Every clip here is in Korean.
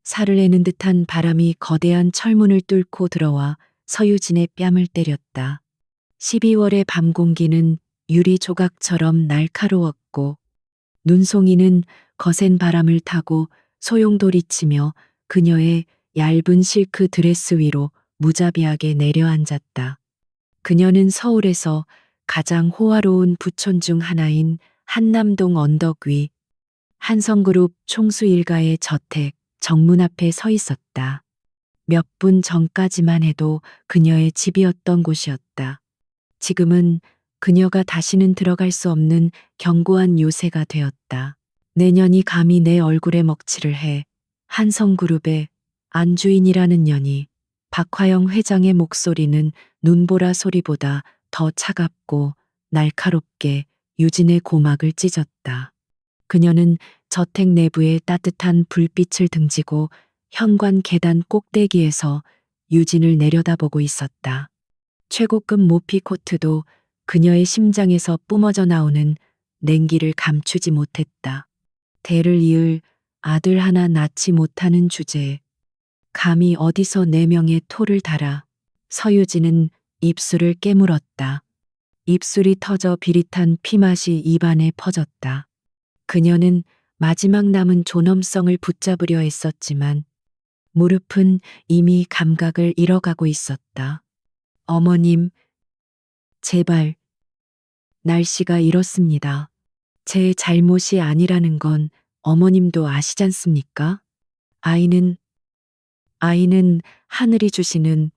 살을 내는 듯한 바람이 거대한 철문을 뚫고 들어와 서유진의 뺨을 때렸다. 12월의 밤 공기는 유리 조각처럼 날카로웠고 눈송이는 거센 바람을 타고 소용돌이치며 그녀의 얇은 실크 드레스 위로 무자비하게 내려앉았다. 그녀는 서울에서 가장 호화로운 부촌 중 하나인 한남동 언덕 위 한성그룹 총수 일가의 저택 정문 앞에 서 있었다. 몇 분 전까지만 해도 그녀의 집이었던 곳이었다. 지금은 그녀가 다시는 들어갈 수 없는 견고한 요새가 되었다. 내년이 감히 내 얼굴에 먹칠을 해 한성그룹의 안주인이라는 년이. 박화영 회장의 목소리는 눈보라 소리보다 더 차갑고 날카롭게 유진의 고막을 찢었다. 그녀는 저택 내부의 따뜻한 불빛을 등지고 현관 계단 꼭대기에서 유진을 내려다보고 있었다. 최고급 모피 코트도 그녀의 심장에서 뿜어져 나오는 냉기를 감추지 못했다. 대를 이을 아들 하나 낳지 못하는 주제에 감히 어디서 네 명의 토를 달아. 서유진은 입술을 깨물었다. 입술이 터져 비릿한 피맛이 입안에 퍼졌다. 그녀는 마지막 남은 존엄성을 붙잡으려 했었지만 무릎은 이미 감각을 잃어가고 있었다. 어머님, 제발. 날씨가 이렇습니다. 제 잘못이 아니라는 건 어머님도 아시잖습니까? 아이는 하늘이 주시는.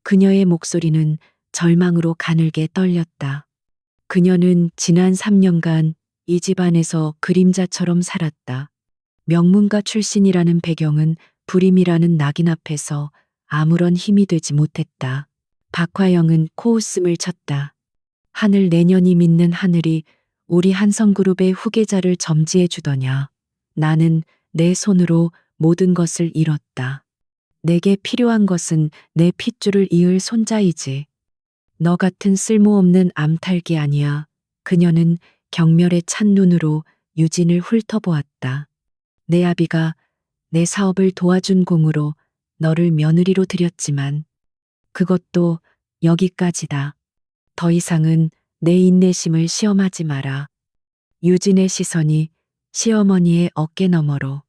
그녀의 목소리는 절망으로 가늘게 떨렸다. 그녀는 지난 3년간 이 집안에서 그림자처럼 살았다. 명문가 출신이라는 배경은 불임이라는 낙인 앞에서 아무런 힘이 되지 못했다. 박화영은 코웃음을 쳤다. 하늘, 내년이 믿는 하늘이 우리 한성그룹의 후계자를 점지해 주더냐. 나는 내 손으로 모든 것을 잃었다. 내게 필요한 것은 내 핏줄을 이을 손자이지. 너 같은 쓸모없는 암탉이 아니야. 그녀는 경멸에 찬 눈으로 유진을 훑어보았다. 내 아비가 내 사업을 도와준 공으로 너를 며느리로 들였지만 그것도 여기까지다. 더 이상은 내 인내심을 시험하지 마라. 유진의 시선이 시어머니의 어깨 너머로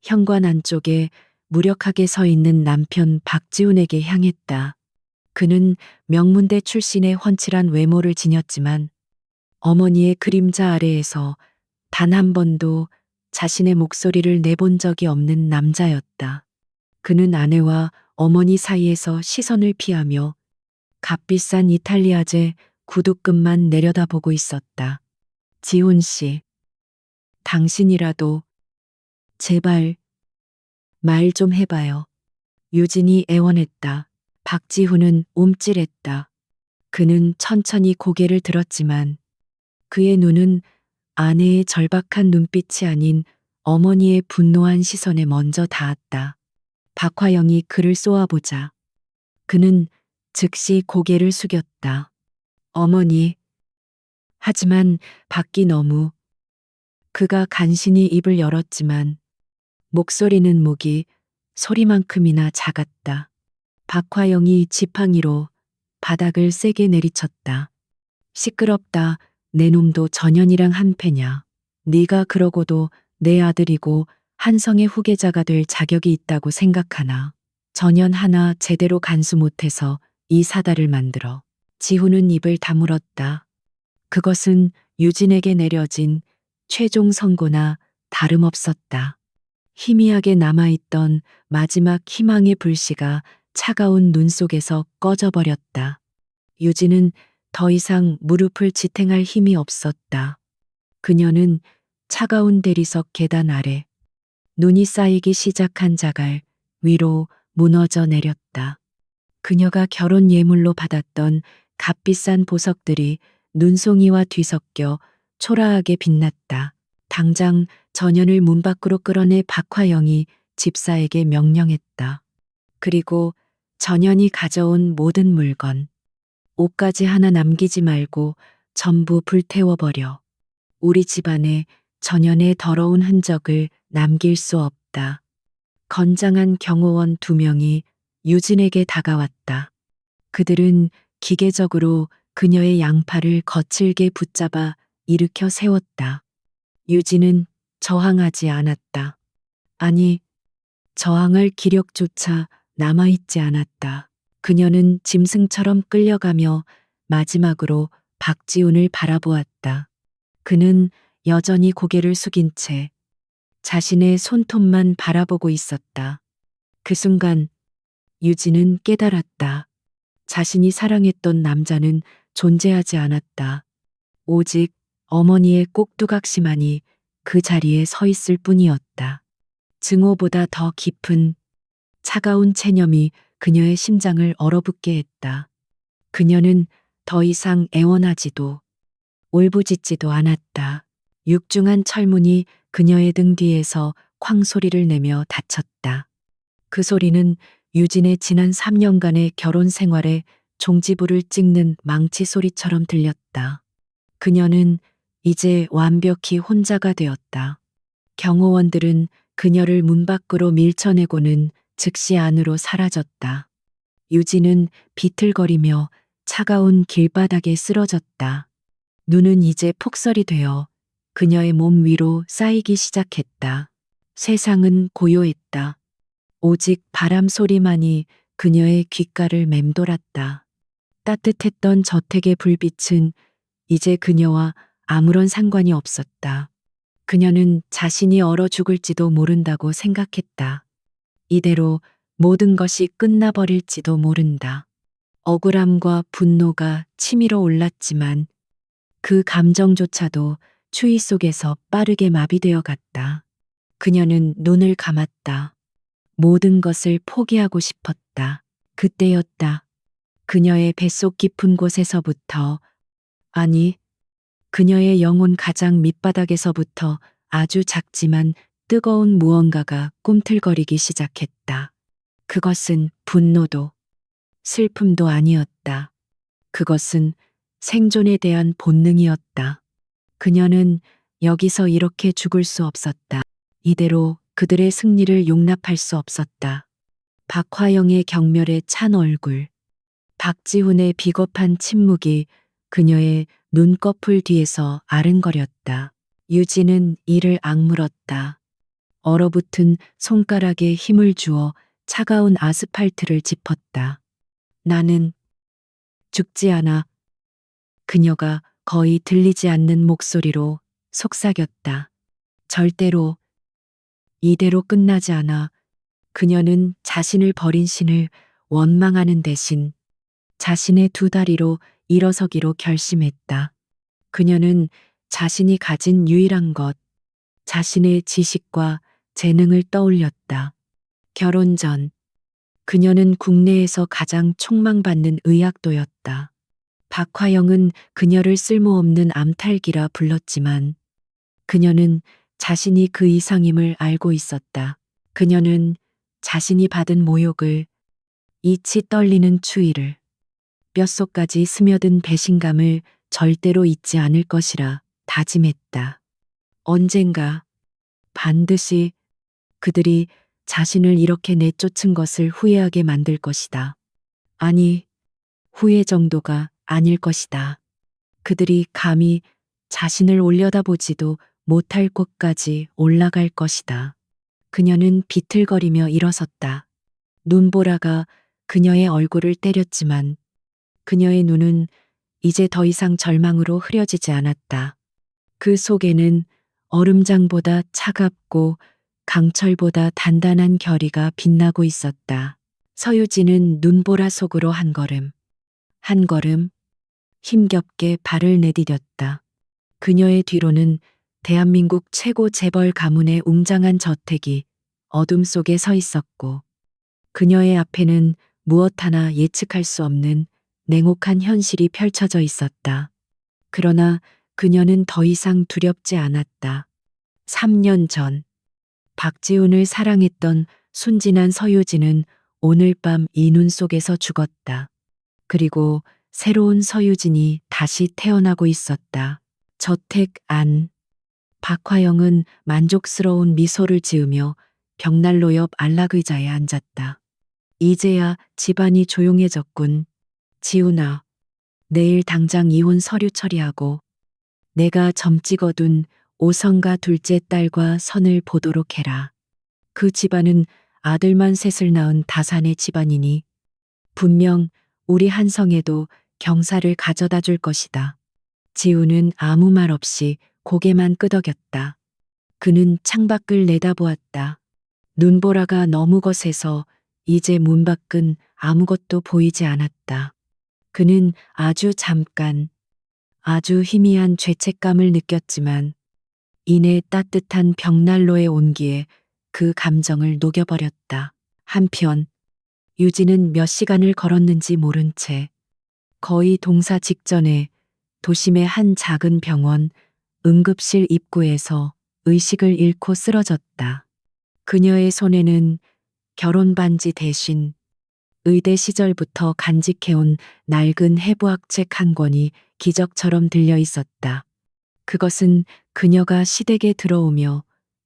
현관 안쪽에 무력하게 서 있는 남편 박지훈에게 향했다. 그는 명문대 출신의 훤칠한 외모를 지녔지만 어머니의 그림자 아래에서 단 한 번도 자신의 목소리를 내본 적이 없는 남자였다. 그는 아내와 어머니 사이에서 시선을 피하며 값비싼 이탈리아제 구두끈만 내려다보고 있었다. 지훈 씨, 당신이라도 제발 말 좀 해봐요. 유진이 애원했다. 박지훈은 움찔했다. 그는 천천히 고개를 들었지만 그의 눈은 아내의 절박한 눈빛이 아닌 어머니의 분노한 시선에 먼저 닿았다. 박화영이 그를 쏘아보자 그는 즉시 고개를 숙였다. 어머니. 하지만 밖이 너무. 그가 간신히 입을 열었지만 목소리는 모기 소리만큼이나 작았다. 박화영이 지팡이로 바닥을 세게 내리쳤다. 시끄럽다. 내 놈도 전현이랑 한패냐. 네가 그러고도 내 아들이고 한성의 후계자가 될 자격이 있다고 생각하나. 전현 하나 제대로 간수 못해서 이 사달을 만들어. 지훈은 입을 다물었다. 그것은 유진에게 내려진 최종 선고나 다름없었다. 희미하게 남아있던 마지막 희망의 불씨가 차가운 눈 속에서 꺼져버렸다. 유진은 더 이상 무릎을 지탱할 힘이 없었다. 그녀는 차가운 대리석 계단 아래 눈이 쌓이기 시작한 자갈 위로 무너져 내렸다. 그녀가 결혼 예물로 받았던 값비싼 보석들이 눈송이와 뒤섞여 초라하게 빛났다. 당장 전현을 문 밖으로 끌어내 박화영이 집사에게 명령했다. 그리고 전현이 가져온 모든 물건, 옷까지 하나 남기지 말고 전부 불태워버려. 우리 집안에 전현의 더러운 흔적을 남길 수 없다. 건장한 경호원 2명이 유진에게 다가왔다. 그들은 기계적으로 그녀의 양팔을 거칠게 붙잡아 일으켜 세웠다. 유진은 저항하지 않았다. 아니, 저항할 기력조차 남아있지 않았다. 그녀는 짐승처럼 끌려가며 마지막으로 박지훈을 바라보았다. 그는 여전히 고개를 숙인 채 자신의 손톱만 바라보고 있었다. 그 순간 유진은 깨달았다. 자신이 사랑했던 남자는 존재하지 않았다. 오직 어머니의 꼭두각시만이 그 자리에 서 있을 뿐이었다. 증오보다 더 깊은 차가운 체념이 그녀의 심장을 얼어붙게 했다. 그녀는 더 이상 애원하지도 울부짖지도 않았다. 육중한 철문이 그녀의 등 뒤에서 쾅 소리를 내며 닫혔다. 그 소리는 유진의 지난 3년간의 결혼 생활에 종지부를 찍는 망치 소리처럼 들렸다. 그녀는 이제 완벽히 혼자가 되었다. 경호원들은 그녀를 문 밖으로 밀쳐내고는 즉시 안으로 사라졌다. 유진은 비틀거리며 차가운 길바닥에 쓰러졌다. 눈은 이제 폭설이 되어 그녀의 몸 위로 쌓이기 시작했다. 세상은 고요했다. 오직 바람 소리만이 그녀의 귓가를 맴돌았다. 따뜻했던 저택의 불빛은 이제 그녀와 아무런 상관이 없었다. 그녀는 자신이 얼어 죽을지도 모른다고 생각했다. 이대로 모든 것이 끝나버릴지도 모른다. 억울함과 분노가 치밀어 올랐지만 그 감정조차도 추위 속에서 빠르게 마비되어 갔다. 그녀는 눈을 감았다. 모든 것을 포기하고 싶었다. 그때였다. 그녀의 뱃속 깊은 곳에서부터, 아니, 그녀의 영혼 가장 밑바닥에서부터 아주 작지만 뜨거운 무언가가 꿈틀거리기 시작했다. 그것은 분노도 슬픔도 아니었다. 그것은 생존에 대한 본능이었다. 그녀는 여기서 이렇게 죽을 수 없었다. 이대로 그들의 승리를 용납할 수 없었다. 박화영의 경멸에 찬 얼굴, 박지훈의 비겁한 침묵이 그녀의 눈꺼풀 뒤에서 아른거렸다. 유진은 이를 악물었다. 얼어붙은 손가락에 힘을 주어 차가운 아스팔트를 짚었다. 나는 죽지 않아. 그녀가 거의 들리지 않는 목소리로 속삭였다. 절대로 이대로 끝나지 않아. 그녀는 자신을 버린 신을 원망하는 대신 자신의 2다리로 일어서기로 결심했다. 그녀는 자신이 가진 유일한 것, 자신의 지식과 재능을 떠올렸다. 결혼 전, 그녀는 국내에서 가장 촉망받는 의학도였다. 박화영은 그녀를 쓸모없는 암탈기라 불렀지만 그녀는 자신이 그 이상임을 알고 있었다. 그녀는 자신이 받은 모욕을, 이치 떨리는 추위를, 뼛속까지 스며든 배신감을 절대로 잊지 않을 것이라 다짐했다. 언젠가 반드시 그들이 자신을 이렇게 내쫓은 것을 후회하게 만들 것이다. 아니, 후회 정도가 아닐 것이다. 그들이 감히 자신을 올려다보지도 못할 곳까지 올라갈 것이다. 그녀는 비틀거리며 일어섰다. 눈보라가 그녀의 얼굴을 때렸지만 그녀의 눈은 이제 더 이상 절망으로 흐려지지 않았다. 그 속에는 얼음장보다 차갑고 강철보다 단단한 결의가 빛나고 있었다. 서유진은 눈보라 속으로 한 걸음 힘겹게 발을 내디뎠다. 그녀의 뒤로는 대한민국 최고 재벌 가문의 웅장한 저택이 어둠 속에 서 있었고 그녀의 앞에는 무엇 하나 예측할 수 없는 냉혹한 현실이 펼쳐져 있었다. 그러나 그녀는 더 이상 두렵지 않았다. 3년 전 박지훈을 사랑했던 순진한 서유진은 오늘 밤 이 눈 속에서 죽었다. 그리고 새로운 서유진이 다시 태어나고 있었다. 저택 안. 박화영은 만족스러운 미소를 지으며 벽난로 옆 안락의자에 앉았다. 이제야 집안이 조용해졌군. 지훈아, 내일 당장 이혼 서류 처리하고 내가 점 찍어둔 오성과 둘째 딸과 선을 보도록 해라. 그 집안은 아들만 셋을 낳은 다산의 집안이니 분명 우리 한성에도 경사를 가져다 줄 것이다. 지우는 아무 말 없이 고개만 끄덕였다. 그는 창밖을 내다보았다. 눈보라가 너무 거세서 이제 문 밖은 아무것도 보이지 않았다. 그는 아주 잠깐, 아주 희미한 죄책감을 느꼈지만 이내 따뜻한 벽난로의 온기에 그 감정을 녹여버렸다. 한편 유진은 몇 시간을 걸었는지 모른 채 거의 동사 직전에 도심의 한 작은 병원 응급실 입구에서 의식을 잃고 쓰러졌다. 그녀의 손에는 결혼 반지 대신 의대 시절부터 간직해온 낡은 해부학책 한 권이 기적처럼 들려 있었다. 그것은 그녀가 시댁에 들어오며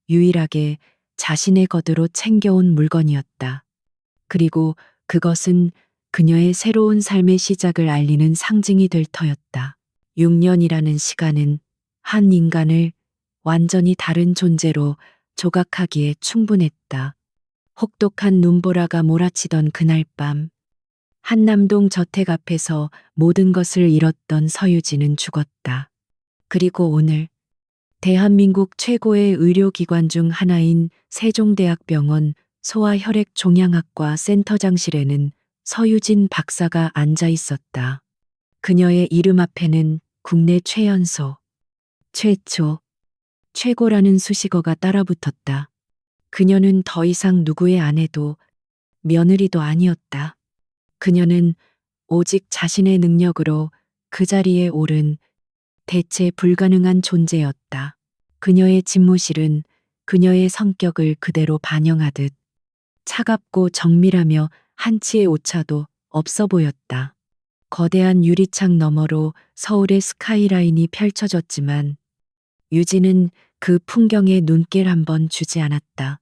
유일하게 자신의 것으로 챙겨온 물건이었다. 그리고 그것은 그녀의 새로운 삶의 시작을 알리는 상징이 될 터였다. 6년이라는 시간은 한 인간을 완전히 다른 존재로 조각하기에 충분했다. 혹독한 눈보라가 몰아치던 그날 밤, 한남동 저택 앞에서 모든 것을 잃었던 서유진은 죽었다. 그리고 오늘 대한민국 최고의 의료기관 중 하나인 세종대학병원 소아혈액종양학과 센터장실에는 서유진 박사가 앉아 있었다. 그녀의 이름 앞에는 국내 최연소, 최초, 최고라는 수식어가 따라붙었다. 그녀는 더 이상 누구의 아내도 며느리도 아니었다. 그녀는 오직 자신의 능력으로 그 자리에 오른 대체 불가능한 존재였다. 그녀의 집무실은 그녀의 성격을 그대로 반영하듯 차갑고 정밀하며 한치의 오차도 없어 보였다. 거대한 유리창 너머로 서울의 스카이라인이 펼쳐졌지만 유진은 그 풍경에 눈길 한번 주지 않았다.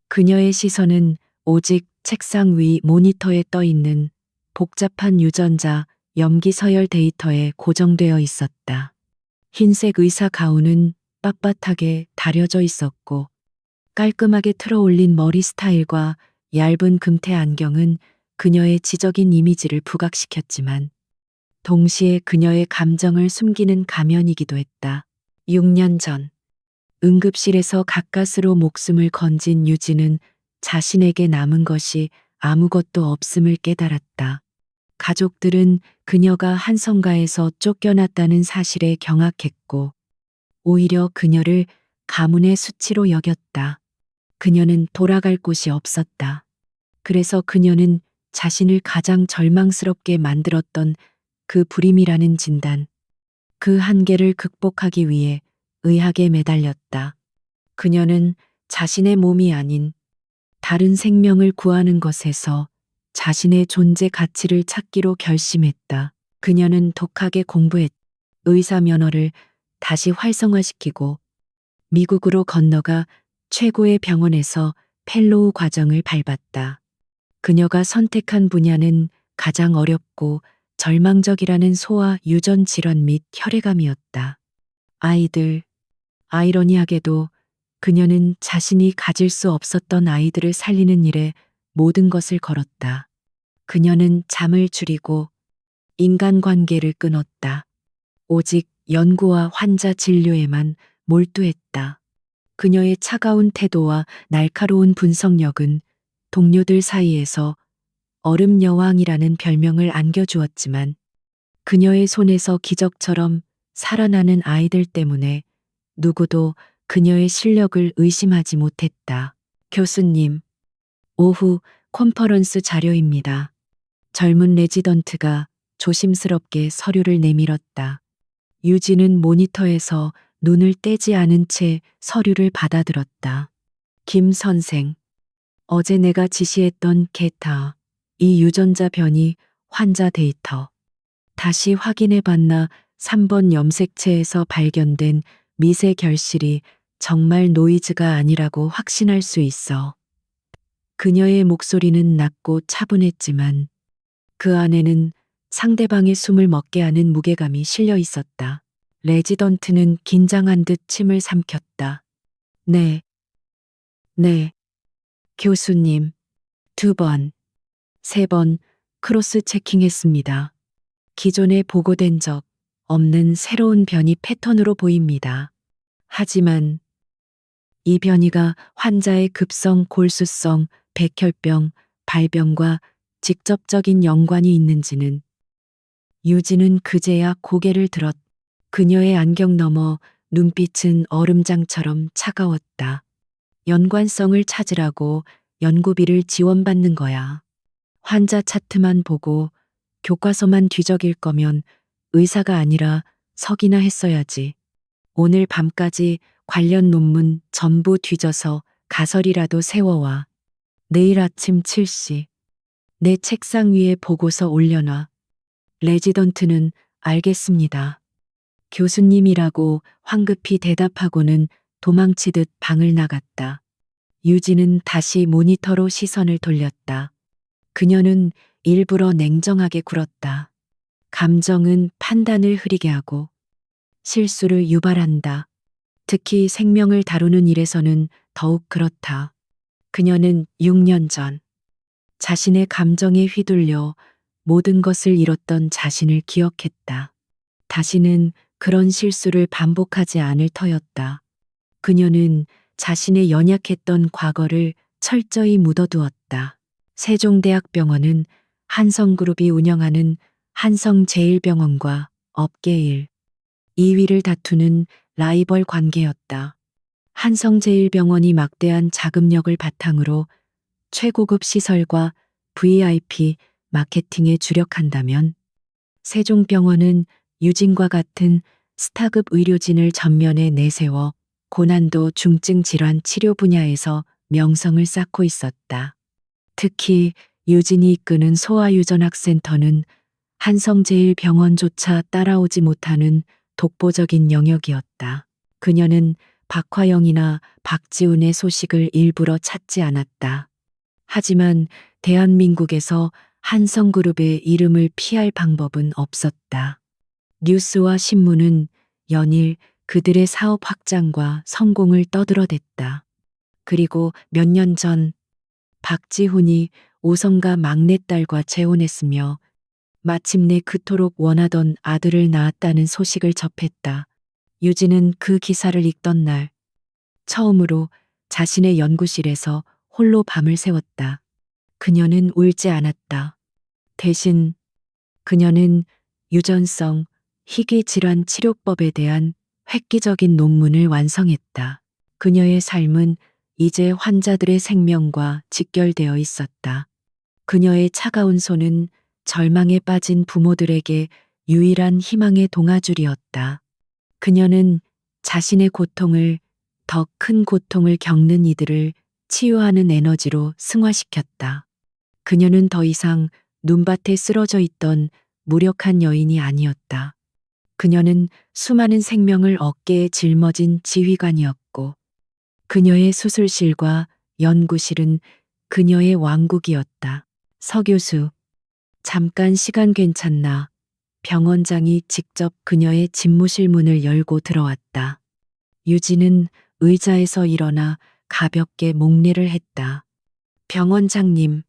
그녀의 시선은 오직 책상 위 모니터에 떠 있는 복잡한 유전자 염기 서열 데이터에 고정되어 있었다. 흰색 의사 가운은 빳빳하게 다려져 있었고 깔끔하게 틀어올린 머리 스타일과 얇은 금태 안경은 그녀의 지적인 이미지를 부각시켰지만 동시에 그녀의 감정을 숨기는 가면이기도 했다. 6년 전 응급실에서 가까스로 목숨을 건진 유진은 자신에게 남은 것이 아무것도 없음을 깨달았다. 가족들은 그녀가 한성가에서 쫓겨났다는 사실에 경악했고 오히려 그녀를 가문의 수치로 여겼다. 그녀는 돌아갈 곳이 없었다. 그래서 그녀는 자신을 가장 절망스럽게 만들었던 그 불임이라는 진단, 그 한계를 극복하기 위해 의학에 매달렸다. 그녀는 자신의 몸이 아닌 다른 생명을 구하는 것에서 자신의 존재 가치를 찾기로 결심했다. 그녀는 독하게 공부했. 의사 면허를 다시 활성화시키고 미국으로 건너가 최고의 병원에서 펠로우 과정을 밟았다. 그녀가 선택한 분야는 가장 어렵고 절망적이라는 소아 유전 질환 및 혈액암이었다. 아이들, 아이러니하게도 그녀는 자신이 가질 수 없었던 아이들을 살리는 일에 모든 것을 걸었다. 그녀는 잠을 줄이고 인간관계를 끊었다. 오직 연구와 환자 진료에만 몰두했다. 그녀의 차가운 태도와 날카로운 분석력은 동료들 사이에서 얼음 여왕이라는 별명을 안겨주었지만 그녀의 손에서 기적처럼 살아나는 아이들 때문에 누구도 그녀의 실력을 의심하지 못했다. 교수님, 오후 컨퍼런스 자료입니다. 젊은 레지던트가 조심스럽게 서류를 내밀었다. 유진은 모니터에서 눈을 떼지 않은 채 서류를 받아들었다. 김 선생, 어제 내가 지시했던 게타, 이 유전자 변이 환자 데이터. 다시 확인해 봤나 3번 염색체에서 발견된 미세 결실이 정말 노이즈가 아니라고 확신할 수 있어. 그녀의 목소리는 낮고 차분했지만 그 안에는 상대방의 숨을 먹게 하는 무게감이 실려 있었다. 레지던트는 긴장한 듯 침을 삼켰다. 네, 네, 교수님. 2번, 3번 크로스 체킹했습니다. 기존에 보고된 적 없는 새로운 변이 패턴으로 보입니다. 하지만 이 변이가 환자의 급성 골수성 백혈병 발병과 직접적인 연관이 있는지는 유진은 그제야 고개를 들었. 그녀의 안경 너머 눈빛은 얼음장처럼 차가웠다. 연관성을 찾으라고 연구비를 지원받는 거야. 환자 차트만 보고 교과서만 뒤적일 거면 의사가 아니라 석이나 했어야지. 오늘 밤까지 관련 논문 전부 뒤져서 가설이라도 세워와. 내일 아침 7시 내 책상 위에 보고서 올려놔. 레지던트는 알겠습니다. 교수님이라고 황급히 대답하고는 도망치듯 방을 나갔다. 유진은 다시 모니터로 시선을 돌렸다. 그녀는 일부러 냉정하게 굴었다. 감정은 판단을 흐리게 하고 실수를 유발한다. 특히 생명을 다루는 일에서는 더욱 그렇다. 그녀는 6년 전 자신의 감정에 휘둘려 모든 것을 잃었던 자신을 기억했다. 다시는 그런 실수를 반복하지 않을 터였다. 그녀는 자신의 연약했던 과거를 철저히 묻어두었다. 세종대학병원은 한성그룹이 운영하는 한성제일병원과 업계 1, 2위를 다투는 라이벌 관계였다. 한성제일병원이 막대한 자금력을 바탕으로 최고급 시설과 VIP 마케팅에 주력한다면 세종병원은 유진과 같은 스타급 의료진을 전면에 내세워 고난도 중증 질환 치료 분야에서 명성을 쌓고 있었다. 특히 유진이 이끄는 소아유전학센터는 한성제일병원조차 따라오지 못하는 독보적인 영역이었다. 그녀는 박화영이나 박지훈의 소식을 일부러 찾지 않았다. 하지만 대한민국에서 한성그룹의 이름을 피할 방법은 없었다. 뉴스와 신문은 연일 그들의 사업 확장과 성공을 떠들어댔다. 그리고 몇 년 전 박지훈이 오성가 막내딸과 재혼했으며 마침내 그토록 원하던 아들을 낳았다는 소식을 접했다. 유진은 그 기사를 읽던 날 처음으로 자신의 연구실에서 홀로 밤을 새웠다. 그녀는 울지 않았다. 대신 그녀는 유전성 희귀질환 치료법에 대한 획기적인 논문을 완성했다. 그녀의 삶은 이제 환자들의 생명과 직결되어 있었다. 그녀의 차가운 손은 절망에 빠진 부모들에게 유일한 희망의 동아줄이었다. 그녀는 자신의 고통을 더 큰 고통을 겪는 이들을 치유하는 에너지로 승화시켰다. 그녀는 더 이상 눈밭에 쓰러져 있던 무력한 여인이 아니었다. 그녀는 수많은 생명을 어깨에 짊어진 지휘관이었고 그녀의 수술실과 연구실은 그녀의 왕국이었다. 서 교수, 잠깐 시간 괜찮나? 병원장이 직접 그녀의 집무실 문을 열고 들어왔다. 유진은 의자에서 일어나 가볍게 목례를 했다. 병원장님,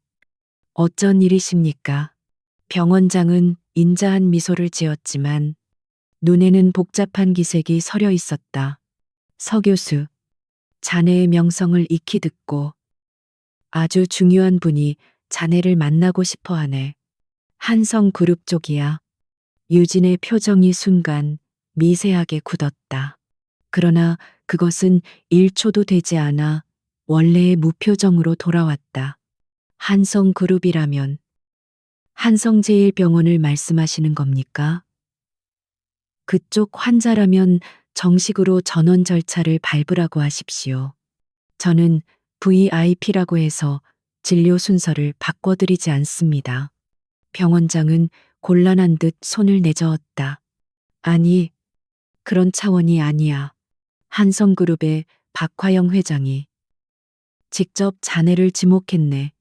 어쩐 일이십니까? 병원장은 인자한 미소를 지었지만 눈에는 복잡한 기색이 서려 있었다. 서 교수, 자네의 명성을 익히 듣고 아주 중요한 분이 자네를 만나고 싶어 하네. 한성그룹 쪽이야. 유진의 표정이 순간 미세하게 굳었다. 그러나 그것은 1초도 되지 않아 원래의 무표정으로 돌아왔다. 한성그룹이라면 한성제일병원을 말씀하시는 겁니까? 그쪽 환자라면 정식으로 전원 절차를 밟으라고 하십시오. 저는 VIP라고 해서 진료 순서를 바꿔드리지 않습니다. 병원장은 곤란한 듯 손을 내저었다. 아니, 그런 차원이 아니야. 한성그룹의 박화영 회장이 직접 자네를 지목했네.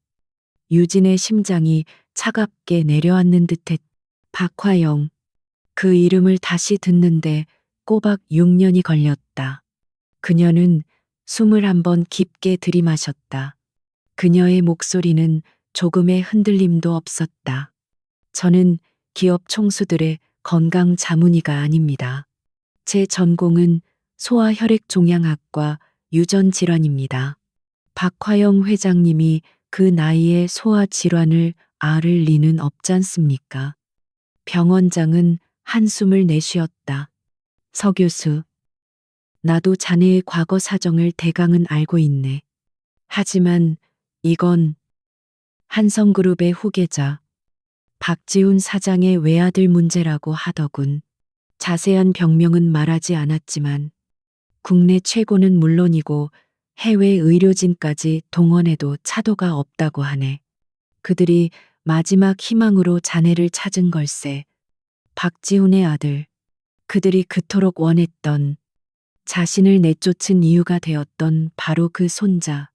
유진의 심장이 차갑게 내려앉는 듯했. 박화영. 그 이름을 다시 듣는데 꼬박 6년이 걸렸다. 그녀는 숨을 한번 깊게 들이마셨다. 그녀의 목소리는 조금의 흔들림도 없었다. 저는 기업 총수들의 건강 자문의가 아닙니다. 제 전공은 소아혈액종양학과 유전질환입니다. 박화영 회장님이 그 나이에 소아질환을 앓을 리는 없지 않습니까? 병원장은 한숨을 내쉬었다. 서 교수, 나도 자네의 과거 사정을 대강은 알고 있네. 하지만 이건 한성그룹의 후계자 박지훈 사장의 외아들 문제라고 하더군. 자세한 병명은 말하지 않았지만 국내 최고는 물론이고 해외 의료진까지 동원해도 차도가 없다고 하네. 그들이 마지막 희망으로 자네를 찾은 걸세. 박지훈의 아들. 그들이 그토록 원했던, 자신을 내쫓은 이유가 되었던 바로 그 손자.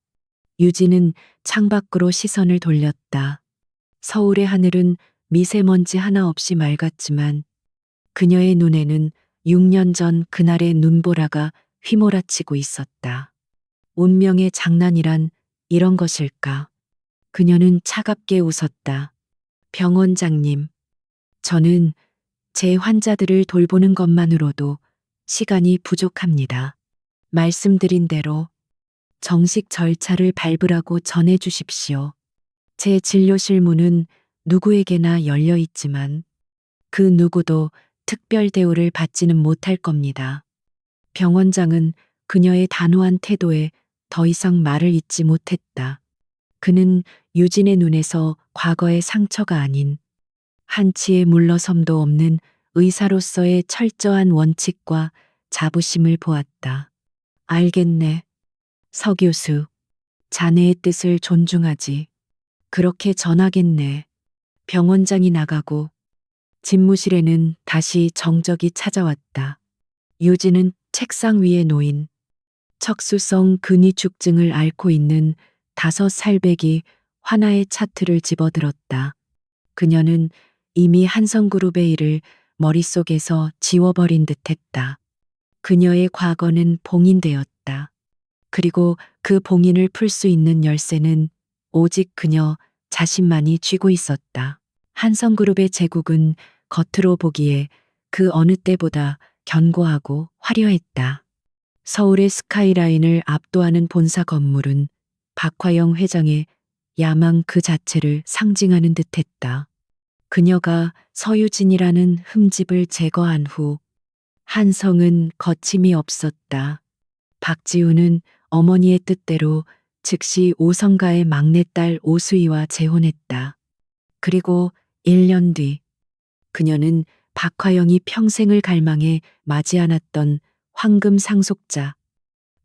유진은 창밖으로 시선을 돌렸다. 서울의 하늘은 미세먼지 하나 없이 맑았지만 그녀의 눈에는 6년 전 그날의 눈보라가 휘몰아치고 있었다. 운명의 장난이란 이런 것일까? 그녀는 차갑게 웃었다. 병원장님, 저는 제 환자들을 돌보는 것만으로도 시간이 부족합니다. 말씀드린 대로 정식 절차를 밟으라고 전해 주십시오. 제 진료실 문은 누구에게나 열려 있지만 그 누구도 특별 대우를 받지는 못할 겁니다. 병원장은 그녀의 단호한 태도에 더 이상 말을 잇지 못했다. 그는 유진의 눈에서 과거의 상처가 아닌 한치의 물러섬도 없는 의사로서의 철저한 원칙과 자부심을 보았다. 알겠네. 서 교수. 자네의 뜻을 존중하지. 그렇게 전하겠네. 병원장이 나가고 집무실에는 다시 정적이 찾아왔다. 유진은 책상 위에 놓인 척수성 근위축증을 앓고 있는 5살배기 하나의 차트를 집어들었다. 그녀는 이미 한성그룹의 일을 머릿속에서 지워버린 듯했다. 그녀의 과거는 봉인되었다. 그리고 그 봉인을 풀 수 있는 열쇠는 오직 그녀 자신만이 쥐고 있었다. 한성그룹의 제국은 겉으로 보기에 그 어느 때보다 견고하고 화려했다. 서울의 스카이라인을 압도하는 본사 건물은 박화영 회장의 야망 그 자체를 상징하는 듯했다. 그녀가 서유진이라는 흠집을 제거한 후 한성은 거침이 없었다. 박지훈은 어머니의 뜻대로 즉시 오성가의 막내딸 오수희와 재혼했다. 그리고 1년 뒤 그녀는 박화영이 평생을 갈망해 맞이 않았던 황금 상속자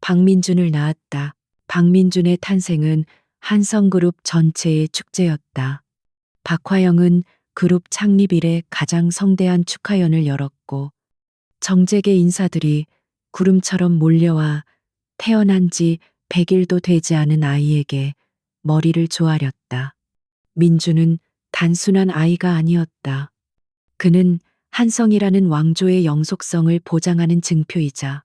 박민준을 낳았다. 박민준의 탄생은 한성그룹 전체의 축제였다. 박화영은 그룹 창립 이래 가장 성대한 축하연을 열었고 정재계 인사들이 구름처럼 몰려와 태어난 지 100일도 되지 않은 아이에게 머리를 조아렸다. 민주는 단순한 아이가 아니었다. 그는 한성이라는 왕조의 영속성을 보장하는 증표이자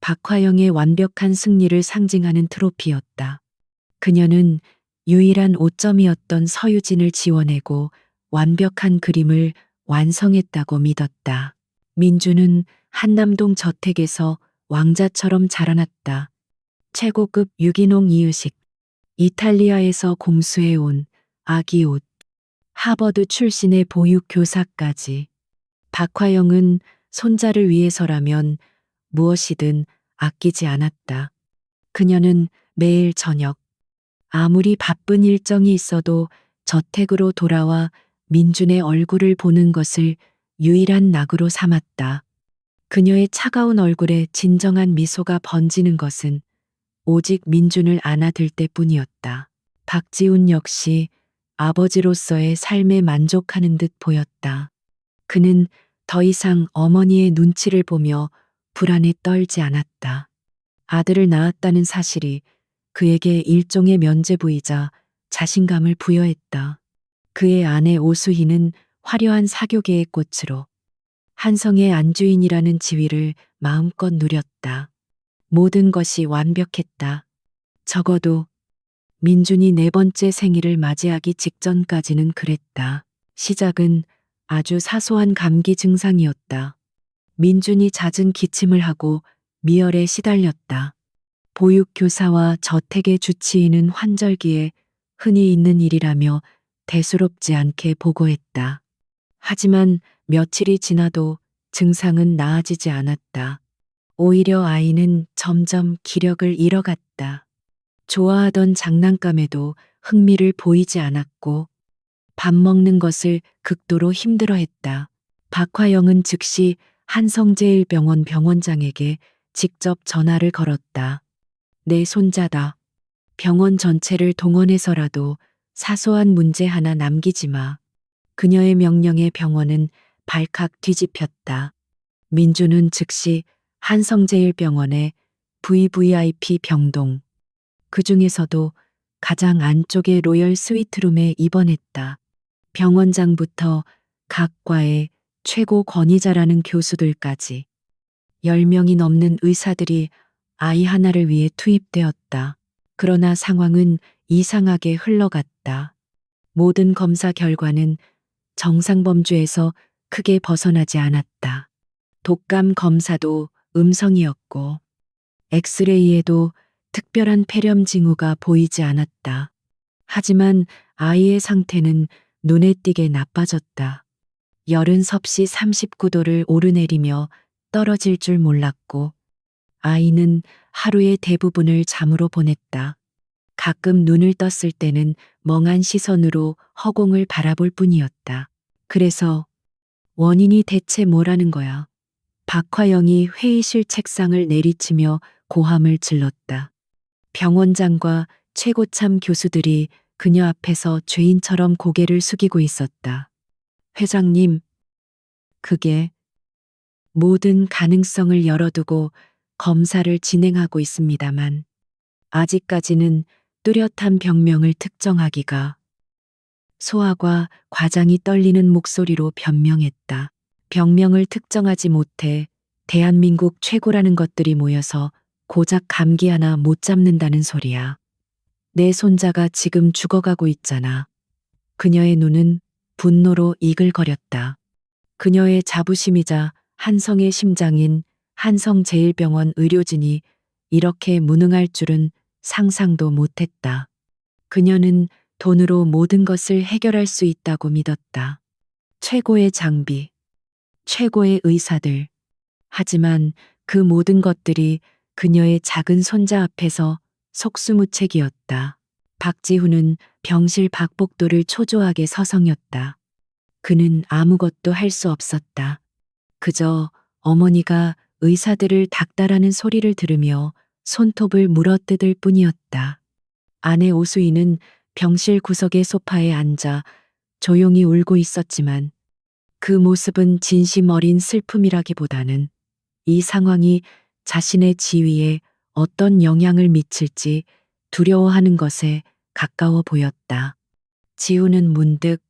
박화영의 완벽한 승리를 상징하는 트로피였다. 그녀는 유일한 오점이었던 서유진을 지워내고 완벽한 그림을 완성했다고 믿었다. 민주는 한남동 저택에서 왕자처럼 자라났다. 최고급 유기농 이유식, 이탈리아에서 공수해온 아기 옷, 하버드 출신의 보육 교사까지. 박화영은 손자를 위해서라면 무엇이든 아끼지 않았다. 그녀는 매일 저녁, 아무리 바쁜 일정이 있어도 저택으로 돌아와 민준의 얼굴을 보는 것을 유일한 낙으로 삼았다. 그녀의 차가운 얼굴에 진정한 미소가 번지는 것은 오직 민준을 안아들 때뿐이었다. 박지훈 역시 아버지로서의 삶에 만족하는 듯 보였다. 그는 더 이상 어머니의 눈치를 보며 불안에 떨지 않았다. 아들을 낳았다는 사실이 그에게 일종의 면죄부이자 자신감을 부여했다. 그의 아내 오수희는 화려한 사교계의 꽃으로 한성의 안주인이라는 지위를 마음껏 누렸다. 모든 것이 완벽했다. 적어도 민준이 네 번째 생일을 맞이하기 직전까지는 그랬다. 시작은 아주 사소한 감기 증상이었다. 민준이 잦은 기침을 하고 미열에 시달렸다. 보육교사와 저택의 주치의는 환절기에 흔히 있는 일이라며 대수롭지 않게 보고했다. 하지만 며칠이 지나도 증상은 나아지지 않았다. 오히려 아이는 점점 기력을 잃어갔다. 좋아하던 장난감에도 흥미를 보이지 않았고 밥 먹는 것을 극도로 힘들어했다. 박화영은 즉시 한성제일병원 병원장에게 직접 전화를 걸었다. 내 손자다. 병원 전체를 동원해서라도 사소한 문제 하나 남기지 마. 그녀의 명령에 병원은 발칵 뒤집혔다. 민주는 즉시 한성제일병원의 VVIP 병동, 그 중에서도 가장 안쪽의 로열 스위트룸에 입원했다. 병원장부터 각 과의 최고 권위자라는 교수들까지 10명이 넘는 의사들이 아이 하나를 위해 투입되었다. 그러나 상황은 이상하게 흘러갔다. 모든 검사 결과는 정상 범주에서 크게 벗어나지 않았다. 독감 검사도 음성이었고 엑스레이에도 특별한 폐렴 징후가 보이지 않았다. 하지만 아이의 상태는 눈에 띄게 나빠졌다. 열은 섭씨 39도를 오르내리며 떨어질 줄 몰랐고 아이는 하루의 대부분을 잠으로 보냈다. 가끔 눈을 떴을 때는 멍한 시선으로 허공을 바라볼 뿐이었다. 그래서 원인이 대체 뭐라는 거야? 박화영이 회의실 책상을 내리치며 고함을 질렀다. 병원장과 최고참 교수들이 그녀 앞에서 죄인처럼 고개를 숙이고 있었다. 회장님, 그게 모든 가능성을 열어두고 검사를 진행하고 있습니다만 아직까지는 뚜렷한 병명을 특정하기가. 소아과 과장이 떨리는 목소리로 변명했다. 병명을 특정하지 못해 대한민국 최고라는 것들이 모여서 고작 감기 하나 못 잡는다는 소리야. 내 손자가 지금 죽어가고 있잖아. 그녀의 눈은 분노로 이글거렸다. 그녀의 자부심이자 한성의 심장인 한성제일병원 의료진이 이렇게 무능할 줄은 상상도 못했다. 그녀는 돈으로 모든 것을 해결할 수 있다고 믿었다. 최고의 장비, 최고의 의사들. 하지만 그 모든 것들이 그녀의 작은 손자 앞에서 속수무책이었다. 박지훈은 병실 박복도를 초조하게 서성였다. 그는 아무것도 할 수 없었다. 그저 어머니가 의사들을 닥달하는 소리를 들으며 손톱을 물어뜯을 뿐이었다. 아내 오수희는 병실 구석의 소파에 앉아 조용히 울고 있었지만 그 모습은 진심 어린 슬픔이라기보다는 이 상황이 자신의 지위에 어떤 영향을 미칠지 두려워하는 것에 가까워 보였다. 지우는 문득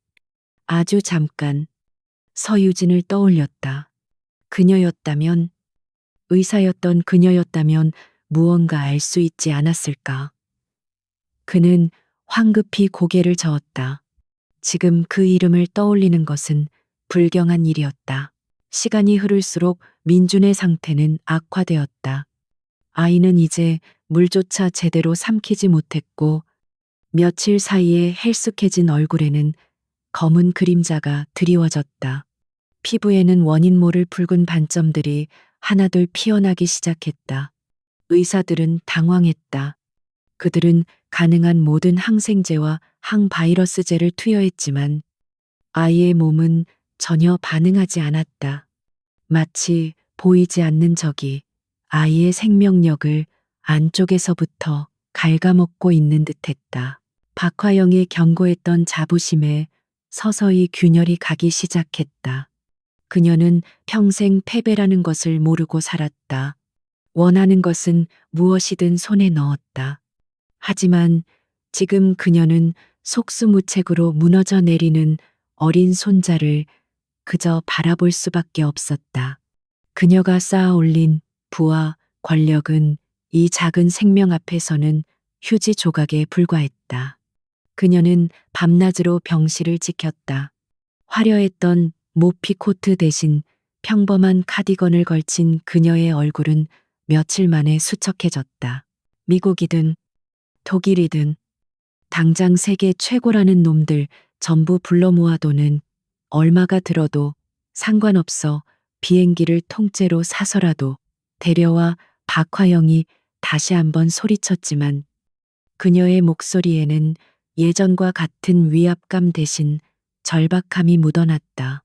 아주 잠깐 서유진을 떠올렸다. 그녀였다면, 의사였던 그녀였다면 무언가 알 수 있지 않았을까. 그는 황급히 고개를 저었다. 지금 그 이름을 떠올리는 것은 불경한 일이었다. 시간이 흐를수록 민준의 상태는 악화되었다. 아이는 이제 물조차 제대로 삼키지 못했고 며칠 사이에 헬쑥해진 얼굴에는 검은 그림자가 드리워졌다. 피부에는 원인 모를 붉은 반점들이 하나둘 피어나기 시작했다. 의사들은 당황했다. 그들은 가능한 모든 항생제와 항바이러스제를 투여했지만 아이의 몸은 전혀 반응하지 않았다. 마치 보이지 않는 적이 아이의 생명력을 안쪽에서부터 갉아먹고 있는 듯했다. 박화영의 견고했던 자부심에 서서히 균열이 가기 시작했다. 그녀는 평생 패배라는 것을 모르고 살았다. 원하는 것은 무엇이든 손에 넣었다. 하지만 지금 그녀는 속수무책으로 무너져 내리는 어린 손자를 그저 바라볼 수밖에 없었다. 그녀가 쌓아 올린 부와 권력은 이 작은 생명 앞에서는 휴지 조각에 불과했다. 그녀는 밤낮으로 병실을 지켰다. 화려했던 모피 코트 대신 평범한 카디건을 걸친 그녀의 얼굴은 며칠 만에 수척해졌다. 미국이든 독일이든 당장 세계 최고라는 놈들 전부 불러 모아도는 얼마가 들어도 상관없어. 비행기를 통째로 사서라도 데려와. 박화영이 다시 한번 소리쳤지만 그녀의 목소리에는 예전과 같은 위압감 대신 절박함이 묻어났다.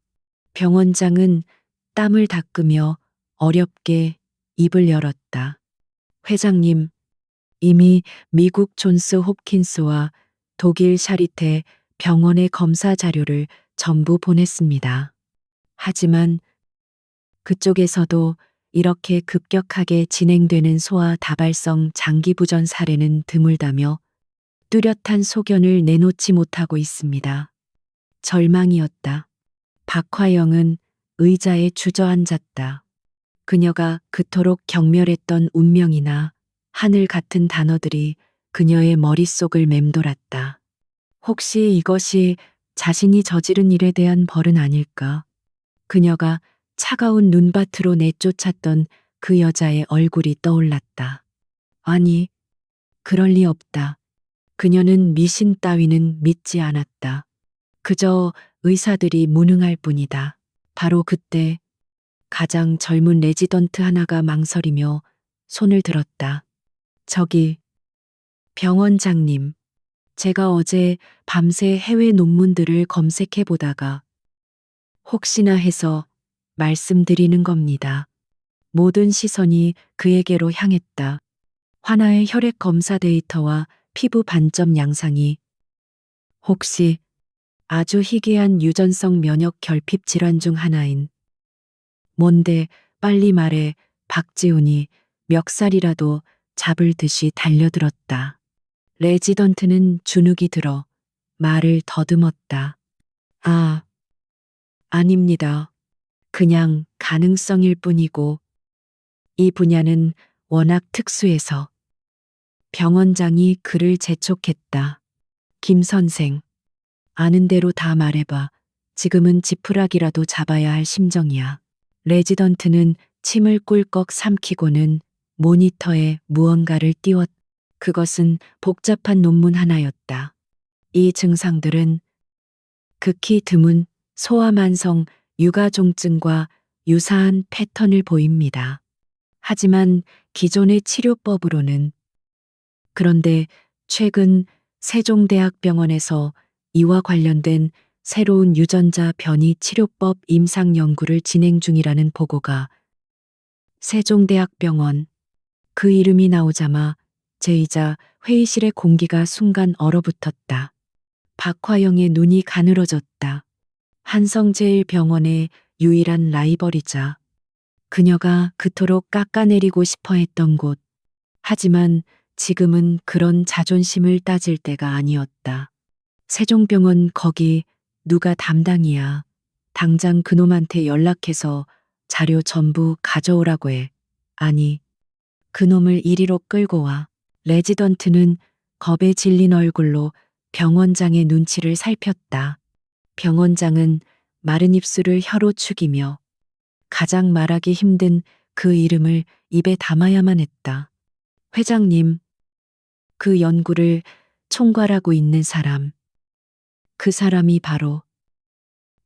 병원장은 땀을 닦으며 어렵게 입을 열었다. 회장님, 이미 미국 존스 홉킨스와 독일 샤리테 병원의 검사 자료를 전부 보냈습니다. 하지만 그쪽에서도 이렇게 급격하게 진행되는 소아 다발성 장기부전 사례는 드물다며 뚜렷한 소견을 내놓지 못하고 있습니다. 절망이었다. 박화영은 의자에 주저앉았다. 그녀가 그토록 경멸했던 운명이나 하늘 같은 단어들이 그녀의 머릿속을 맴돌았다. 혹시 이것이 자신이 저지른 일에 대한 벌은 아닐까? 그녀가 차가운 눈밭으로 내쫓았던 그 여자의 얼굴이 떠올랐다. 아니, 그럴 리 없다. 그녀는 미신 따위는 믿지 않았다. 그저 의사들이 무능할 뿐이다. 바로 그때 가장 젊은 레지던트 하나가 망설이며 손을 들었다. 저기, 병원장님, 제가 어제 밤새 해외 논문들을 검색해 보다가 혹시나 해서 말씀드리는 겁니다. 모든 시선이 그에게로 향했다. 화나의 혈액 검사 데이터와 피부 반점 양상이 혹시 아주 희귀한 유전성 면역 결핍 질환 중 하나인 뭔데 빨리 말해. 박지훈이 멱살이라도 잡을 듯이 달려들었다. 레지던트는 주눅이 들어 말을 더듬었다. 아, 아닙니다. 그냥 가능성일 뿐이고 이 분야는 워낙 특수해서. 병원장이 그를 재촉했다. 김 선생, 아는 대로 다 말해봐. 지금은 지푸라기라도 잡아야 할 심정이야. 레지던트는 침을 꿀꺽 삼키고는 모니터에 무언가를 띄웠다. 그것은 복잡한 논문 하나였다. 이 증상들은 극히 드문 소아만성 육아종증과 유사한 패턴을 보입니다. 하지만 기존의 치료법으로는. 그런데 최근 세종대학병원에서 이와 관련된 새로운 유전자 변이 치료법 임상 연구를 진행 중이라는 보고가. 세종대학병원. 그 이름이 나오자마 제2자 회의실의 공기가 순간 얼어붙었다. 박화영의 눈이 가늘어졌다. 한성제일병원의 유일한 라이벌이자 그녀가 그토록 깎아내리고 싶어 했던 곳. 하지만 지금은 그런 자존심을 따질 때가 아니었다. 세종병원 거기 누가 담당이야. 당장 그놈한테 연락해서 자료 전부 가져오라고 해. 아니, 그놈을 이리로 끌고 와. 레지던트는 겁에 질린 얼굴로 병원장의 눈치를 살폈다. 병원장은 마른 입술을 혀로 축이며 가장 말하기 힘든 그 이름을 입에 담아야만 했다. 회장님, 그 연구를 총괄하고 있는 사람. 그 사람이 바로.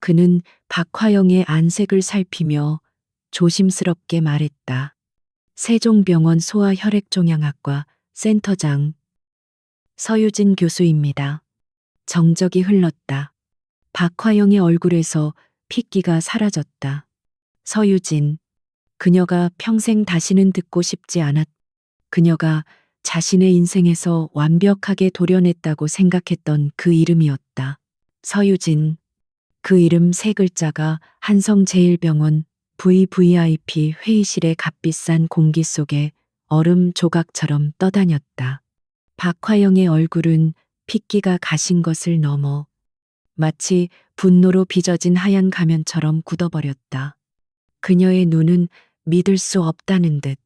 그는 박화영의 안색을 살피며 조심스럽게 말했다. 세종병원 소아혈액종양학과 센터장 서유진 교수입니다. 정적이 흘렀다. 박화영의 얼굴에서 핏기가 사라졌다. 서유진. 그녀가 평생 다시는 듣고 싶지 않았다. 그녀가 자신의 인생에서 완벽하게 도려냈다고 생각했던 그 이름이었다. 서유진. 그 이름 세 글자가 한성제일병원 VVIP 회의실의 값비싼 공기 속에 얼음 조각처럼 떠다녔다. 박화영의 얼굴은 핏기가 가신 것을 넘어 마치 분노로 빚어진 하얀 가면처럼 굳어버렸다. 그녀의 눈은 믿을 수 없다는 듯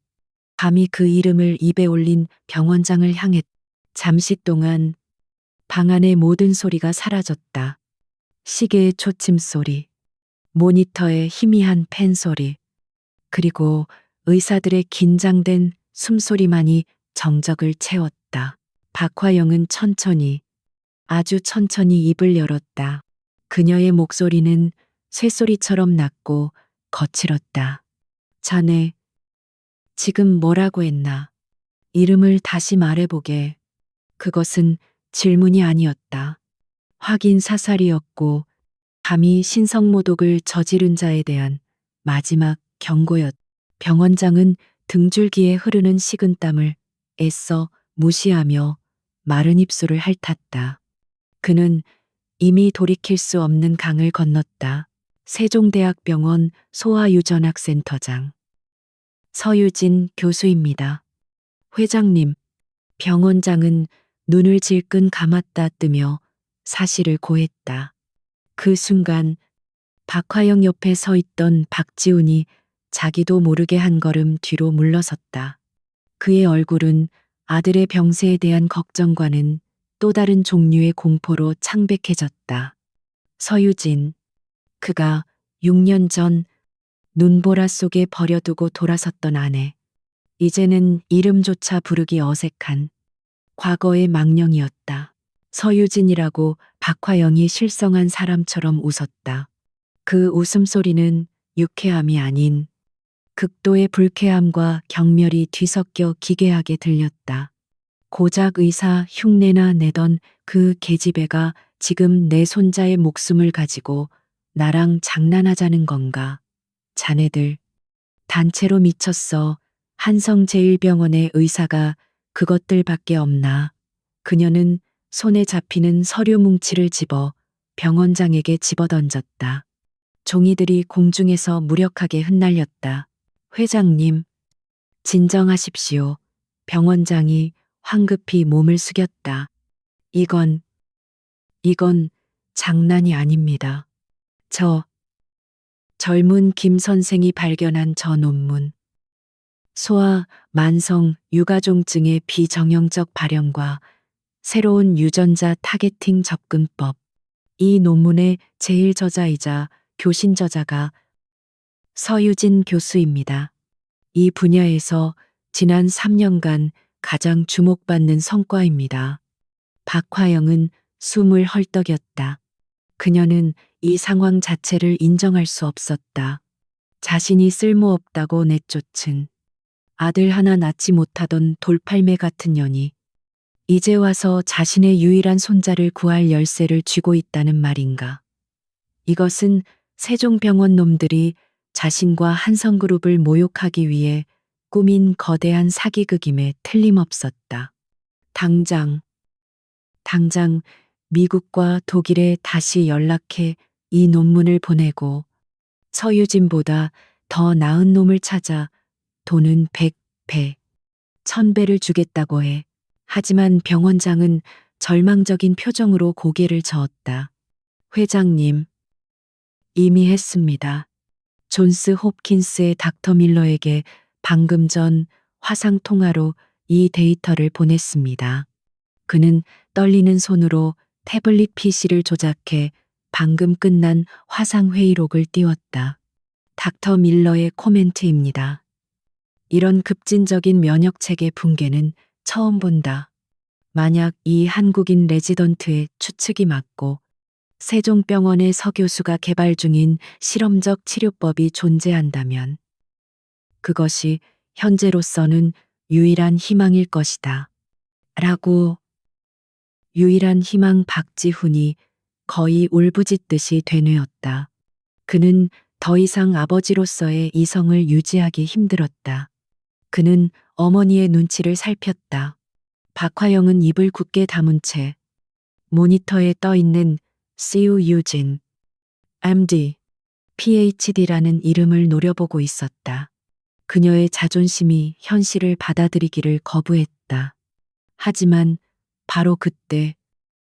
감히 그 이름을 입에 올린 병원장을 향했. 잠시 동안 방 안의 모든 소리가 사라졌다. 시계의 초침 소리, 모니터의 희미한 펜 소리, 그리고 의사들의 긴장된 숨소리만이 정적을 채웠다. 박화영은 천천히, 아주 천천히 입을 열었다. 그녀의 목소리는 쇠소리처럼 낮고 거칠었다. 자네, 지금 뭐라고 했나? 이름을 다시 말해보게. 그것은 질문이 아니었다. 확인 사살이었고, 감히 신성모독을 저지른 자에 대한 마지막 경고였. 병원장은 등줄기에 흐르는 식은땀을 애써 무시하며 마른 입술을 핥았다. 그는 이미 돌이킬 수 없는 강을 건넜다. 세종대학병원 소아유전학센터장 서유진 교수입니다. 회장님, 병원장은 눈을 질끈 감았다 뜨며 사실을 고했다. 그 순간 박화영 옆에 서 있던 박지훈이 자기도 모르게 한 걸음 뒤로 물러섰다. 그의 얼굴은 아들의 병세에 대한 걱정과는 또 다른 종류의 공포로 창백해졌다. 서유진, 그가 6년 전 눈보라 속에 버려두고 돌아섰던 아내. 이제는 이름조차 부르기 어색한 과거의 망령이었다. 서유진이라고 박화영이 실성한 사람처럼 웃었다. 그 웃음소리는 유쾌함이 아닌 극도의 불쾌함과 경멸이 뒤섞여 기괴하게 들렸다. 고작 의사 흉내나 내던 그 계집애가 지금 내 손자의 목숨을 가지고 나랑 장난하자는 건가? 자네들 단체로 미쳤어. 한성제일병원의 의사가 그것들밖에 없나? 그녀는 손에 잡히는 서류 뭉치를 집어 병원장에게 집어던졌다. 종이들이 공중에서 무력하게 흩날렸다. 회장님, 진정하십시오. 병원장이 황급히 몸을 숙였다. 이건 장난이 아닙니다. 젊은 김 선생이 발견한 저 논문. 소아 만성 유가종증의 비정형적 발현과 새로운 유전자 타겟팅 접근법. 이 논문의 제일 저자이자 교신 저자가 서유진 교수입니다. 이 분야에서 지난 3년간 가장 주목받는 성과입니다. 박화영은 숨을 헐떡였다. 그녀는 이 상황 자체를 인정할 수 없었다. 자신이 쓸모없다고 내쫓은 아들 하나 낳지 못하던 돌팔매 같은 년이 이제 와서 자신의 유일한 손자를 구할 열쇠를 쥐고 있다는 말인가. 이것은 세종병원 놈들이 자신과 한성그룹을 모욕하기 위해 꾸민 거대한 사기극임에 틀림없었다. 당장 미국과 독일에 다시 연락해 이 논문을 보내고 서유진보다 더 나은 놈을 찾아 돈은 100배, 1000배를 주겠다고 해. 하지만 병원장은 절망적인 표정으로 고개를 저었다. 회장님, 이미 했습니다. 존스 홉킨스의 닥터 밀러에게 방금 전 화상 통화로 이 데이터를 보냈습니다. 그는 떨리는 손으로 태블릿 PC를 조작해 방금 끝난 화상 회의록을 띄웠다. 닥터 밀러의 코멘트입니다. 이런 급진적인 면역 체계 붕괴는 처음 본다. 만약 이 한국인 레지던트의 추측이 맞고 세종병원의 서 교수가 개발 중인 실험적 치료법이 존재한다면 그것이 현재로서는 유일한 희망일 것이다. 라고 유일한 희망. 박지훈이 거의 울부짖듯이 되뇌었다. 그는 더 이상 아버지로서의 이성을 유지하기 힘들었다. 그는 어머니의 눈치를 살폈다. 박화영은 입을 굳게 다문 채 모니터에 떠 있는 시우 유진, MD, PhD라는 이름을 노려보고 있었다. 그녀의 자존심이 현실을 받아들이기를 거부했다. 하지만 바로 그때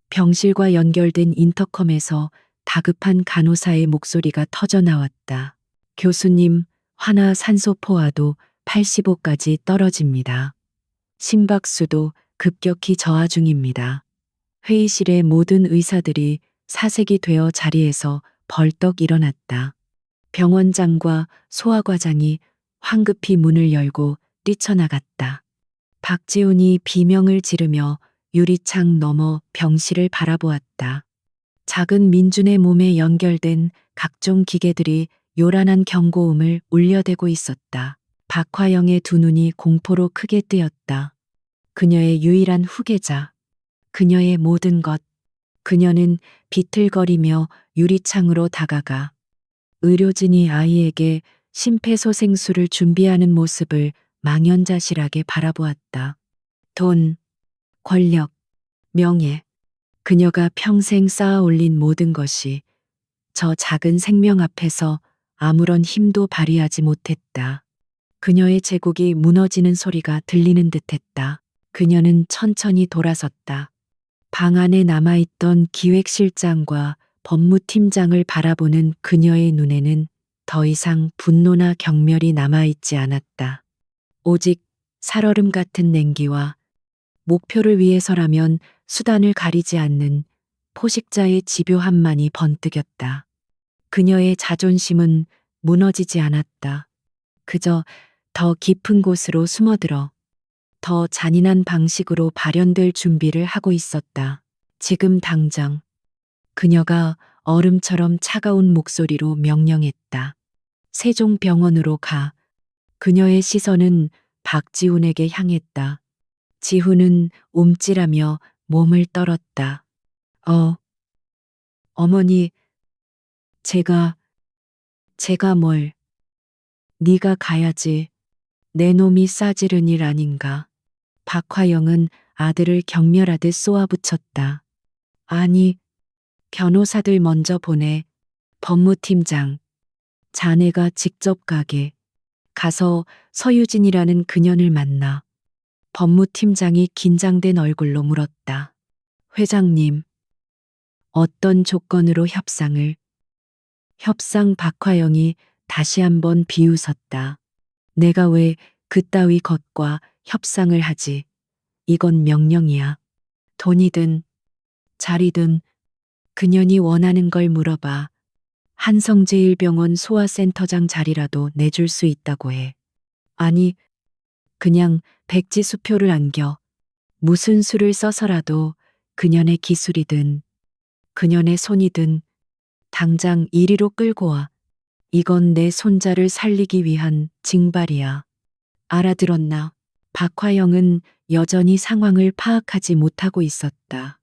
병실과 연결된 인터컴에서 다급한 간호사의 목소리가 터져 나왔다. 교수님, 환아 산소 포화도 85까지 떨어집니다. 심박수도 급격히 저하 중입니다. 회의실의 모든 의사들이 사색이 되어 자리에서 벌떡 일어났다. 병원장과 소아과장이 황급히 문을 열고 뛰쳐나갔다. 박지훈이 비명을 지르며 유리창 너머 병실을 바라보았다. 작은 민준의 몸에 연결된 각종 기계들이 요란한 경고음을 울려대고 있었다. 박화영의 두 눈이 공포로 크게 뜨였다. 그녀의 유일한 후계자, 그녀의 모든 것. 그녀는 비틀거리며 유리창으로 다가가 의료진이 아이에게 심폐소생술을 준비하는 모습을 망연자실하게 바라보았다. 돈, 권력, 명예, 그녀가 평생 쌓아 올린 모든 것이 저 작은 생명 앞에서 아무런 힘도 발휘하지 못했다. 그녀의 제국이 무너지는 소리가 들리는 듯했다. 그녀는 천천히 돌아섰다. 방 안에 남아있던 기획실장과 법무팀장을 바라보는 그녀의 눈에는 더 이상 분노나 경멸이 남아있지 않았다. 오직 살얼음 같은 냉기와 목표를 위해서라면 수단을 가리지 않는 포식자의 집요함만이 번뜩였다. 그녀의 자존심은 무너지지 않았다. 그저 더 깊은 곳으로 숨어들어 더 잔인한 방식으로 발현될 준비를 하고 있었다. 지금 당장. 그녀가 얼음처럼 차가운 목소리로 명령했다. 세종병원으로 가. 그녀의 시선은 박지훈에게 향했다. 지훈은 움찔하며 몸을 떨었다. 어머니, 제가 뭘, 네가 가야지. 내 놈이 싸지른 일 아닌가. 박화영은 아들을 경멸하듯 쏘아붙였다. 아니, 변호사들 먼저 보내. 법무팀장, 자네가 직접 가서 서유진이라는 그년을 만나. 법무팀장이 긴장된 얼굴로 물었다. 회장님, 어떤 조건으로 협상을? 협상. 박화영이 다시 한번 비웃었다. 내가 왜 그따위 것과 협상을 하지? 이건 명령이야. 돈이든 자리든 그년이 원하는 걸 물어봐. 한성제일병원 소아센터장 자리라도 내줄 수 있다고 해. 아니, 그냥 백지수표를 안겨. 무슨 수를 써서라도 그년의 기술이든 그년의 손이든 당장 이리로 끌고 와. 이건 내 손자를 살리기 위한 징발이야. 알아들었나? 박화영은 여전히 상황을 파악하지 못하고 있었다.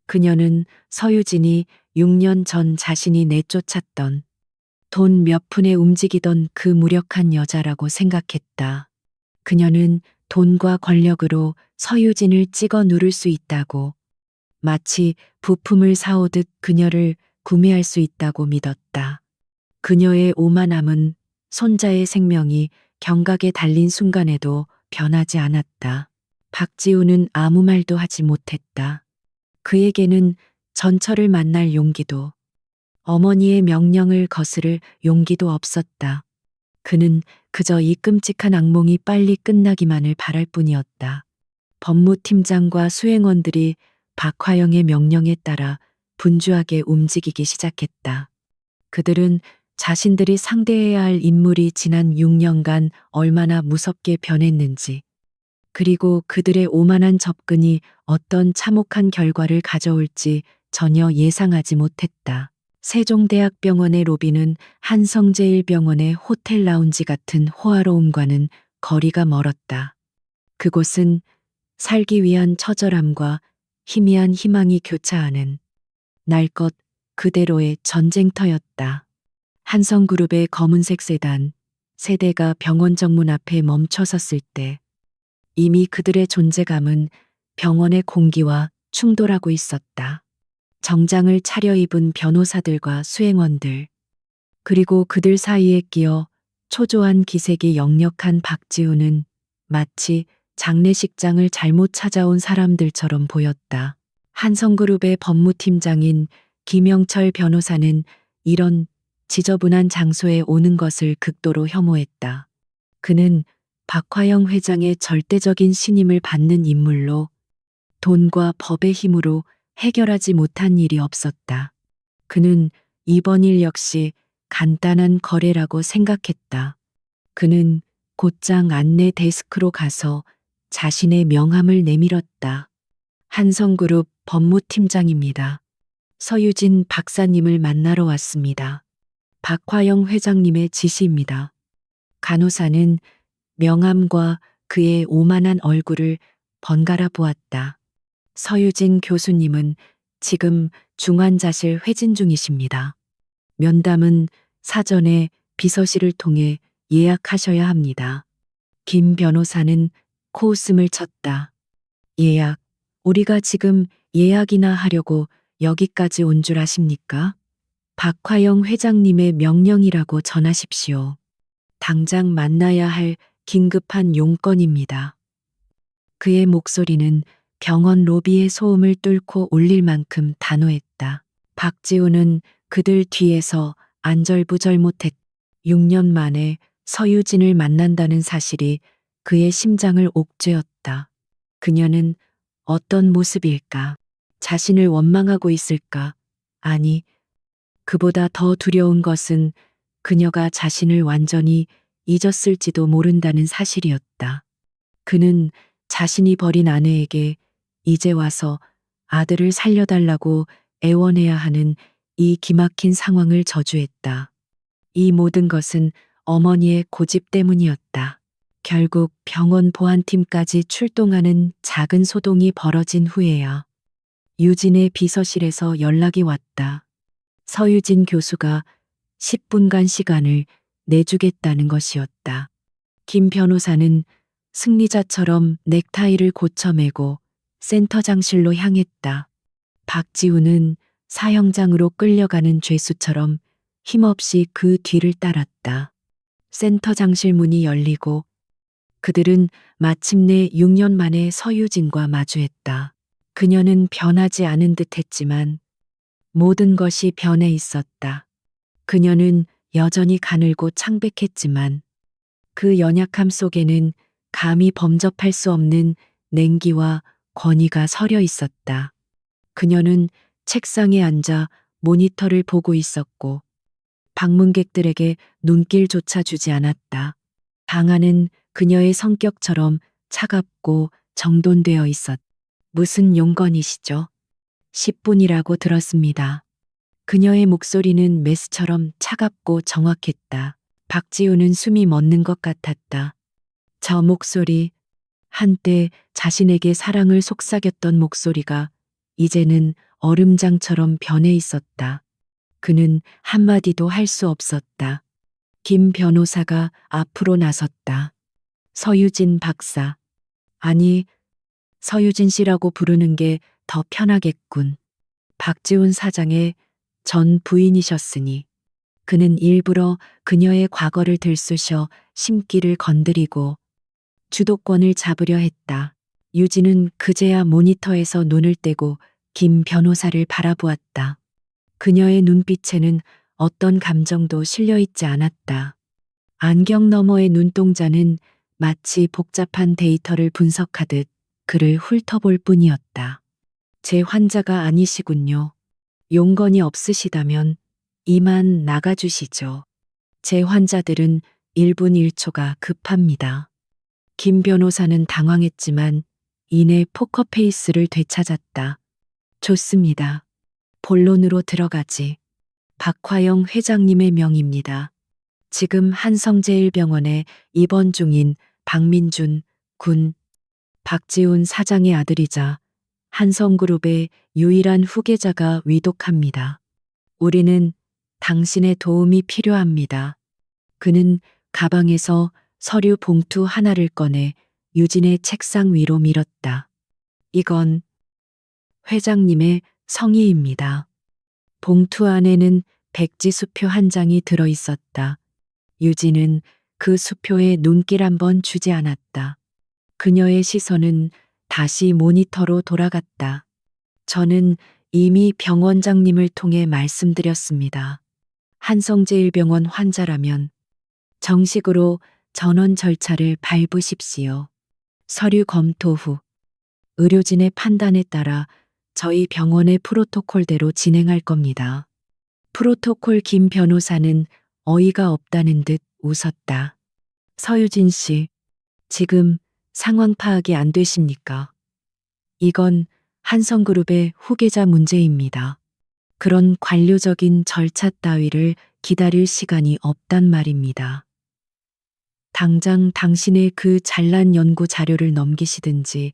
그녀는 서유진이 6년 전 자신이 내쫓았던 돈 몇 푼에 움직이던 그 무력한 여자라고 생각했다. 그녀는 돈과 권력으로 서유진을 찍어 누를 수 있다고, 마치 부품을 사오듯 그녀를 구매할 수 있다고 믿었다. 그녀의 오만함은 손자의 생명이 경각에 달린 순간에도 변하지 않았다. 박지훈은 아무 말도 하지 못했다. 그에게는 전철을 만날 용기도, 어머니의 명령을 거스를 용기도 없었다. 그는 그저 이 끔찍한 악몽이 빨리 끝나기만을 바랄 뿐이었다. 법무팀장과 수행원들이 박화영의 명령에 따라 분주하게 움직이기 시작했다. 그들은 자신들이 상대해야 할 인물이 지난 6년간 얼마나 무섭게 변했는지, 그리고 그들의 오만한 접근이 어떤 참혹한 결과를 가져올지 전혀 예상하지 못했다. 세종대학병원의 로비는 한성제일병원의 호텔 라운지 같은 호화로움과는 거리가 멀었다. 그곳은 살기 위한 처절함과 희미한 희망이 교차하는 날 것 그대로의 전쟁터였다. 한성그룹의 검은색 세대가 병원 정문 앞에 멈춰섰을 때 이미 그들의 존재감은 병원의 공기와 충돌하고 있었다. 정장을 차려입은 변호사들과 수행원들, 그리고 그들 사이에 끼어 초조한 기색이 역력한 박지훈은 마치 장례식장을 잘못 찾아온 사람들처럼 보였다. 한성그룹의 법무팀장인 김영철 변호사는 이런 지저분한 장소에 오는 것을 극도로 혐오했다. 그는 박화영 회장의 절대적인 신임을 받는 인물로 돈과 법의 힘으로 해결하지 못한 일이 없었다. 그는 이번 일 역시 간단한 거래라고 생각했다. 그는 곧장 안내 데스크로 가서 자신의 명함을 내밀었다. 한성그룹 법무팀장입니다. 서유진 박사님을 만나러 왔습니다. 박화영 회장님의 지시입니다. 간호사는 명함과 그의 오만한 얼굴을 번갈아 보았다. 서유진 교수님은 지금 중환자실 회진 중이십니다. 면담은 사전에 비서실을 통해 예약하셔야 합니다. 김 변호사는 코웃음을 쳤다. 예약, 우리가 지금 예약이나 하려고 여기까지 온 줄 아십니까? 박화영 회장님의 명령이라고 전하십시오. 당장 만나야 할 긴급한 용건입니다. 그의 목소리는 병원 로비의 소음을 뚫고 울릴 만큼 단호했다. 박지우는 그들 뒤에서 안절부절 못했다. 6년 만에 서유진을 만난다는 사실이 그의 심장을 옥죄었다. 그녀는 어떤 모습일까? 자신을 원망하고 있을까? 아니, 그보다 더 두려운 것은 그녀가 자신을 완전히 잊었을지도 모른다는 사실이었다. 그는 자신이 버린 아내에게 이제 와서 아들을 살려달라고 애원해야 하는 이 기막힌 상황을 저주했다. 이 모든 것은 어머니의 고집 때문이었다. 결국 병원 보안팀까지 출동하는 작은 소동이 벌어진 후에야 유진의 비서실에서 연락이 왔다. 서유진 교수가 10분간 시간을 내주겠다는 것이었다. 김 변호사는 승리자처럼 넥타이를 고쳐매고 센터장실로 향했다. 박지우는 사형장으로 끌려가는 죄수처럼 힘없이 그 뒤를 따랐다. 센터장실 문이 열리고 그들은 마침내 6년 만에 서유진과 마주했다. 그녀는 변하지 않은 듯 했지만 모든 것이 변해 있었다. 그녀는 여전히 가늘고 창백했지만 그 연약함 속에는 감히 범접할 수 없는 냉기와 권위가 서려 있었다. 그녀는 책상에 앉아 모니터를 보고 있었고 방문객들에게 눈길조차 주지 않았다. 방 안은 그녀의 성격처럼 차갑고 정돈되어 있었다. 무슨 용건이시죠? 10분이라고 들었습니다. 그녀의 목소리는 메스처럼 차갑고 정확했다. 박지우는 숨이 멎는 것 같았다. 저 목소리, 한때 자신에게 사랑을 속삭였던 목소리가 이제는 얼음장처럼 변해 있었다. 그는 한마디도 할 수 없었다. 김 변호사가 앞으로 나섰다. 서유진 박사. 아니, 서유진 씨라고 부르는 게 더 편하겠군. 박지훈 사장의 전 부인이셨으니 그는 일부러 그녀의 과거를 들쑤셔 심기를 건드리고 주도권을 잡으려 했다. 유진은 그제야 모니터에서 눈을 떼고 김 변호사를 바라보았다. 그녀의 눈빛에는 어떤 감정도 실려있지 않았다. 안경 너머의 눈동자는 마치 복잡한 데이터를 분석하듯 그를 훑어볼 뿐이었다. 제 환자가 아니시군요. 용건이 없으시다면 이만 나가주시죠. 제 환자들은 1분 1초가 급합니다. 김 변호사는 당황했지만 이내 포커페이스를 되찾았다. 좋습니다. 본론으로 들어가지. 박화영 회장님의 명입니다. 지금 한성제일병원에 입원 중인 박민준 군, 박지훈 사장의 아들이자 한성그룹의 유일한 후계자가 위독합니다. 우리는 당신의 도움이 필요합니다. 그는 가방에서 서류 봉투 하나를 꺼내 유진의 책상 위로 밀었다. 이건 회장님의 성의입니다. 봉투 안에는 백지 수표 한 장이 들어 있었다. 유진은 그 수표에 눈길 한번 주지 않았다. 그녀의 시선은 다시 모니터로 돌아갔다. 저는 이미 병원장님을 통해 말씀드렸습니다. 한성제일병원 환자라면 정식으로 전원 절차를 밟으십시오. 서류 검토 후 의료진의 판단에 따라 저희 병원의 프로토콜대로 진행할 겁니다. 프로토콜. 김 변호사는 어이가 없다는 듯 웃었다. 서유진 씨, 지금 상황 파악이 안 되십니까? 이건 한성그룹의 후계자 문제입니다. 그런 관료적인 절차 따위를 기다릴 시간이 없단 말입니다. 당장 당신의 그 잘난 연구 자료를 넘기시든지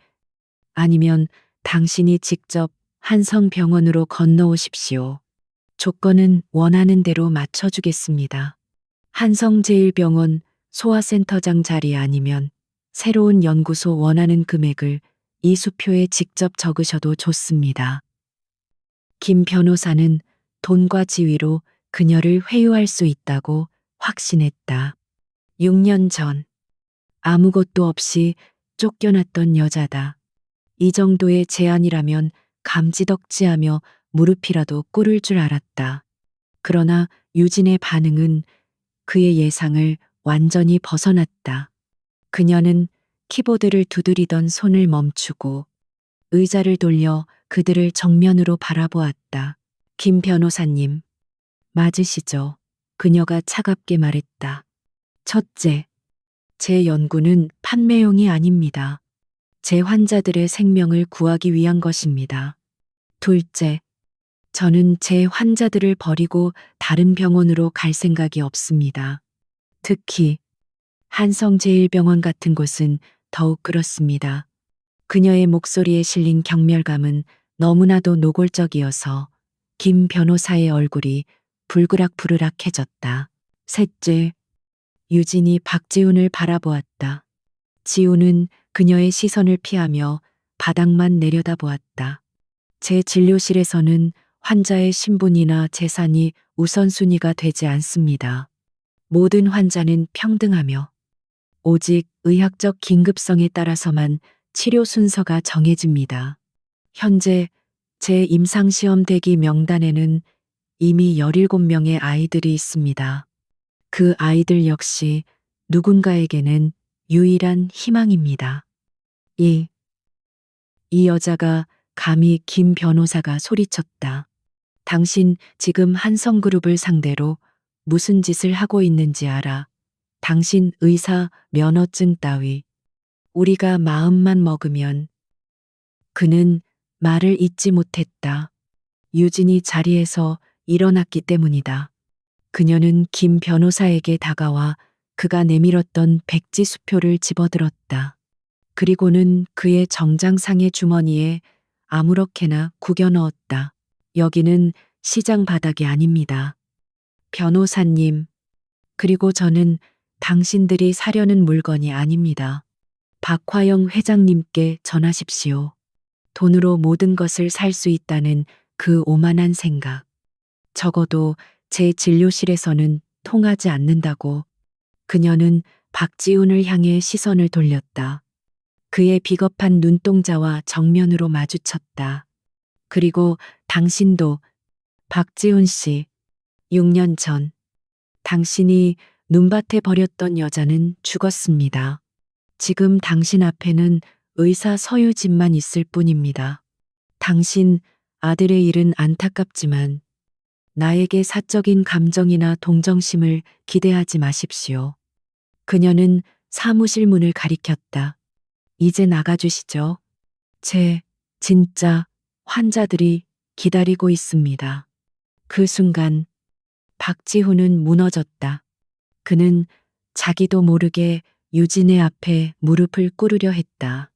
아니면 당신이 직접 한성병원으로 건너오십시오. 조건은 원하는 대로 맞춰주겠습니다. 한성제일병원 소아센터장 자리 아니면 새로운 연구소 원하는 금액을 이 수표에 직접 적으셔도 좋습니다. 김 변호사는 돈과 지위로 그녀를 회유할 수 있다고 확신했다. 6년 전 아무것도 없이 쫓겨났던 여자다. 이 정도의 제안이라면 감지덕지하며 무릎이라도 꿇을 줄 알았다. 그러나 유진의 반응은 그의 예상을 완전히 벗어났다. 그녀는 키보드를 두드리던 손을 멈추고 의자를 돌려 그들을 정면으로 바라보았다. 김 변호사님, 맞으시죠? 그녀가 차갑게 말했다. 첫째, 제 연구는 판매용이 아닙니다. 제 환자들의 생명을 구하기 위한 것입니다. 둘째, 저는 제 환자들을 버리고 다른 병원으로 갈 생각이 없습니다. 특히 한성제일병원 같은 곳은 더욱 그렇습니다. 그녀의 목소리에 실린 경멸감은 너무나도 노골적이어서 김 변호사의 얼굴이 불그락부르락해졌다. 셋째, 유진이 박지훈을 바라보았다. 지훈은 그녀의 시선을 피하며 바닥만 내려다보았다. 제 진료실에서는 환자의 신분이나 재산이 우선순위가 되지 않습니다. 모든 환자는 평등하며 오직 의학적 긴급성에 따라서만 치료 순서가 정해집니다. 현재 제 임상시험 대기 명단에는 이미 17명의 아이들이 있습니다. 그 아이들 역시 누군가에게는 유일한 희망입니다. 이 여자가 감히 김 변호사가 소리쳤다. 당신 지금 한성그룹을 상대로 무슨 짓을 하고 있는지 알아? 당신 의사 면허증 따위 우리가 마음만 먹으면. 그는 말을 잇지 못했다. 유진이 자리에서 일어났기 때문이다. 그녀는 김 변호사에게 다가와 그가 내밀었던 백지 수표를 집어들었다. 그리고는 그의 정장상의 주머니에 아무렇게나 구겨 넣었다. 여기는 시장 바닥이 아닙니다. 변호사님, 그리고 저는 당신들이 사려는 물건이 아닙니다. 박화영 회장님께 전하십시오. 돈으로 모든 것을 살 수 있다는 그 오만한 생각. 적어도 제 진료실에서는 통하지 않는다고. 그녀는 박지훈을 향해 시선을 돌렸다. 그의 비겁한 눈동자와 정면으로 마주쳤다. 그리고 당신도, 박지훈 씨, 6년 전 당신이 눈밭에 버렸던 여자는 죽었습니다. 지금 당신 앞에는 의사 서유진만 있을 뿐입니다. 당신 아들의 일은 안타깝지만 나에게 사적인 감정이나 동정심을 기대하지 마십시오. 그녀는 사무실 문을 가리켰다. 이제 나가주시죠. 제 진짜 환자들이 기다리고 있습니다. 그 순간 박지훈은 무너졌다. 그는 자기도 모르게 유진의 앞에 무릎을 꿇으려 했다.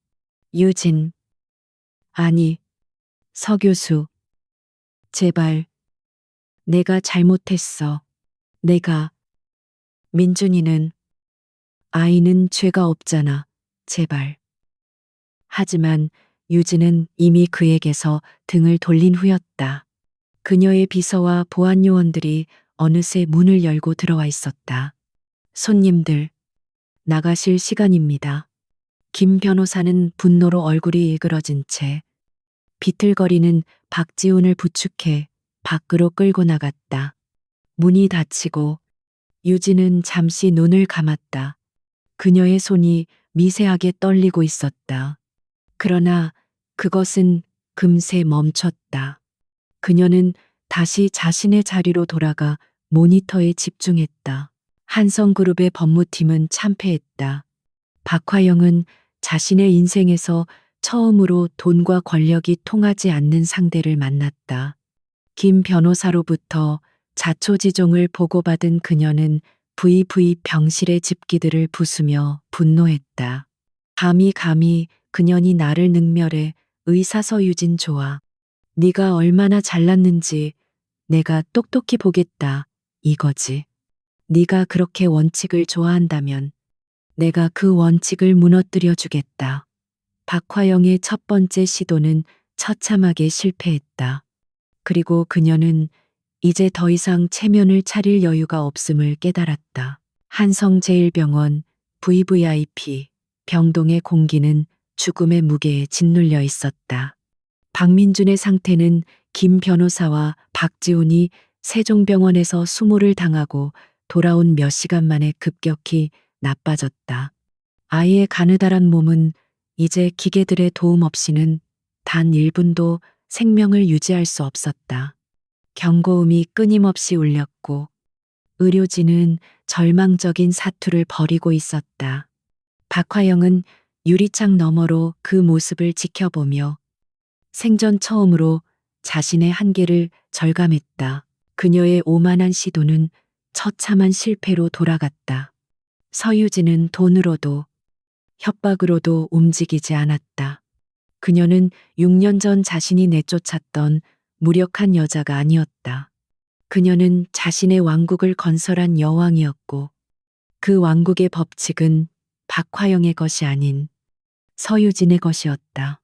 유진. 아니, 서 교수. 제발. 내가 잘못했어. 내가. 민준이는. 아이는 죄가 없잖아. 제발. 하지만 유진은 이미 그에게서 등을 돌린 후였다. 그녀의 비서와 보안 요원들이 어느새 문을 열고 들어와 있었다. 손님들, 나가실 시간입니다. 김 변호사는 분노로 얼굴이 일그러진 채 비틀거리는 박지훈을 부축해 밖으로 끌고 나갔다. 문이 닫히고 유진은 잠시 눈을 감았다. 그녀의 손이 미세하게 떨리고 있었다. 그러나 그것은 금세 멈췄다. 그녀는 다시 자신의 자리로 돌아가 모니터에 집중했다. 한성그룹의 법무팀은 참패했다. 박화영은 자신의 인생에서 처음으로 돈과 권력이 통하지 않는 상대를 만났다. 김 변호사로부터 자초지종을 보고받은 그녀는 부이 병실의 집기들을 부수며 분노했다. 감히 그년이 나를 능멸해. 의사서 유진 좋아. 네가 얼마나 잘났는지 내가 똑똑히 보겠다. 이거지. 네가 그렇게 원칙을 좋아한다면 내가 그 원칙을 무너뜨려 주겠다. 박화영의 첫 번째 시도는 처참하게 실패했다. 그리고 그녀는 이제 더 이상 체면을 차릴 여유가 없음을 깨달았다. 한성제일병원 VVIP 병동의 공기는 죽음의 무게에 짓눌려 있었다. 박민준의 상태는 김 변호사와 박지훈이 세종병원에서 수모를 당하고 돌아온 몇 시간 만에 급격히 나빠졌다. 아이의 가느다란 몸은 이제 기계들의 도움 없이는 단 1분도 생명을 유지할 수 없었다. 경고음이 끊임없이 울렸고 의료진은 절망적인 사투를 벌이고 있었다. 박화영은 유리창 너머로 그 모습을 지켜보며 생전 처음으로 자신의 한계를 절감했다. 그녀의 오만한 시도는 처참한 실패로 돌아갔다. 서유진은 돈으로도 협박으로도 움직이지 않았다. 그녀는 6년 전 자신이 내쫓았던 무력한 여자가 아니었다. 그녀는 자신의 왕국을 건설한 여왕이었고 그 왕국의 법칙은 박화영의 것이 아닌 서유진의 것이었다.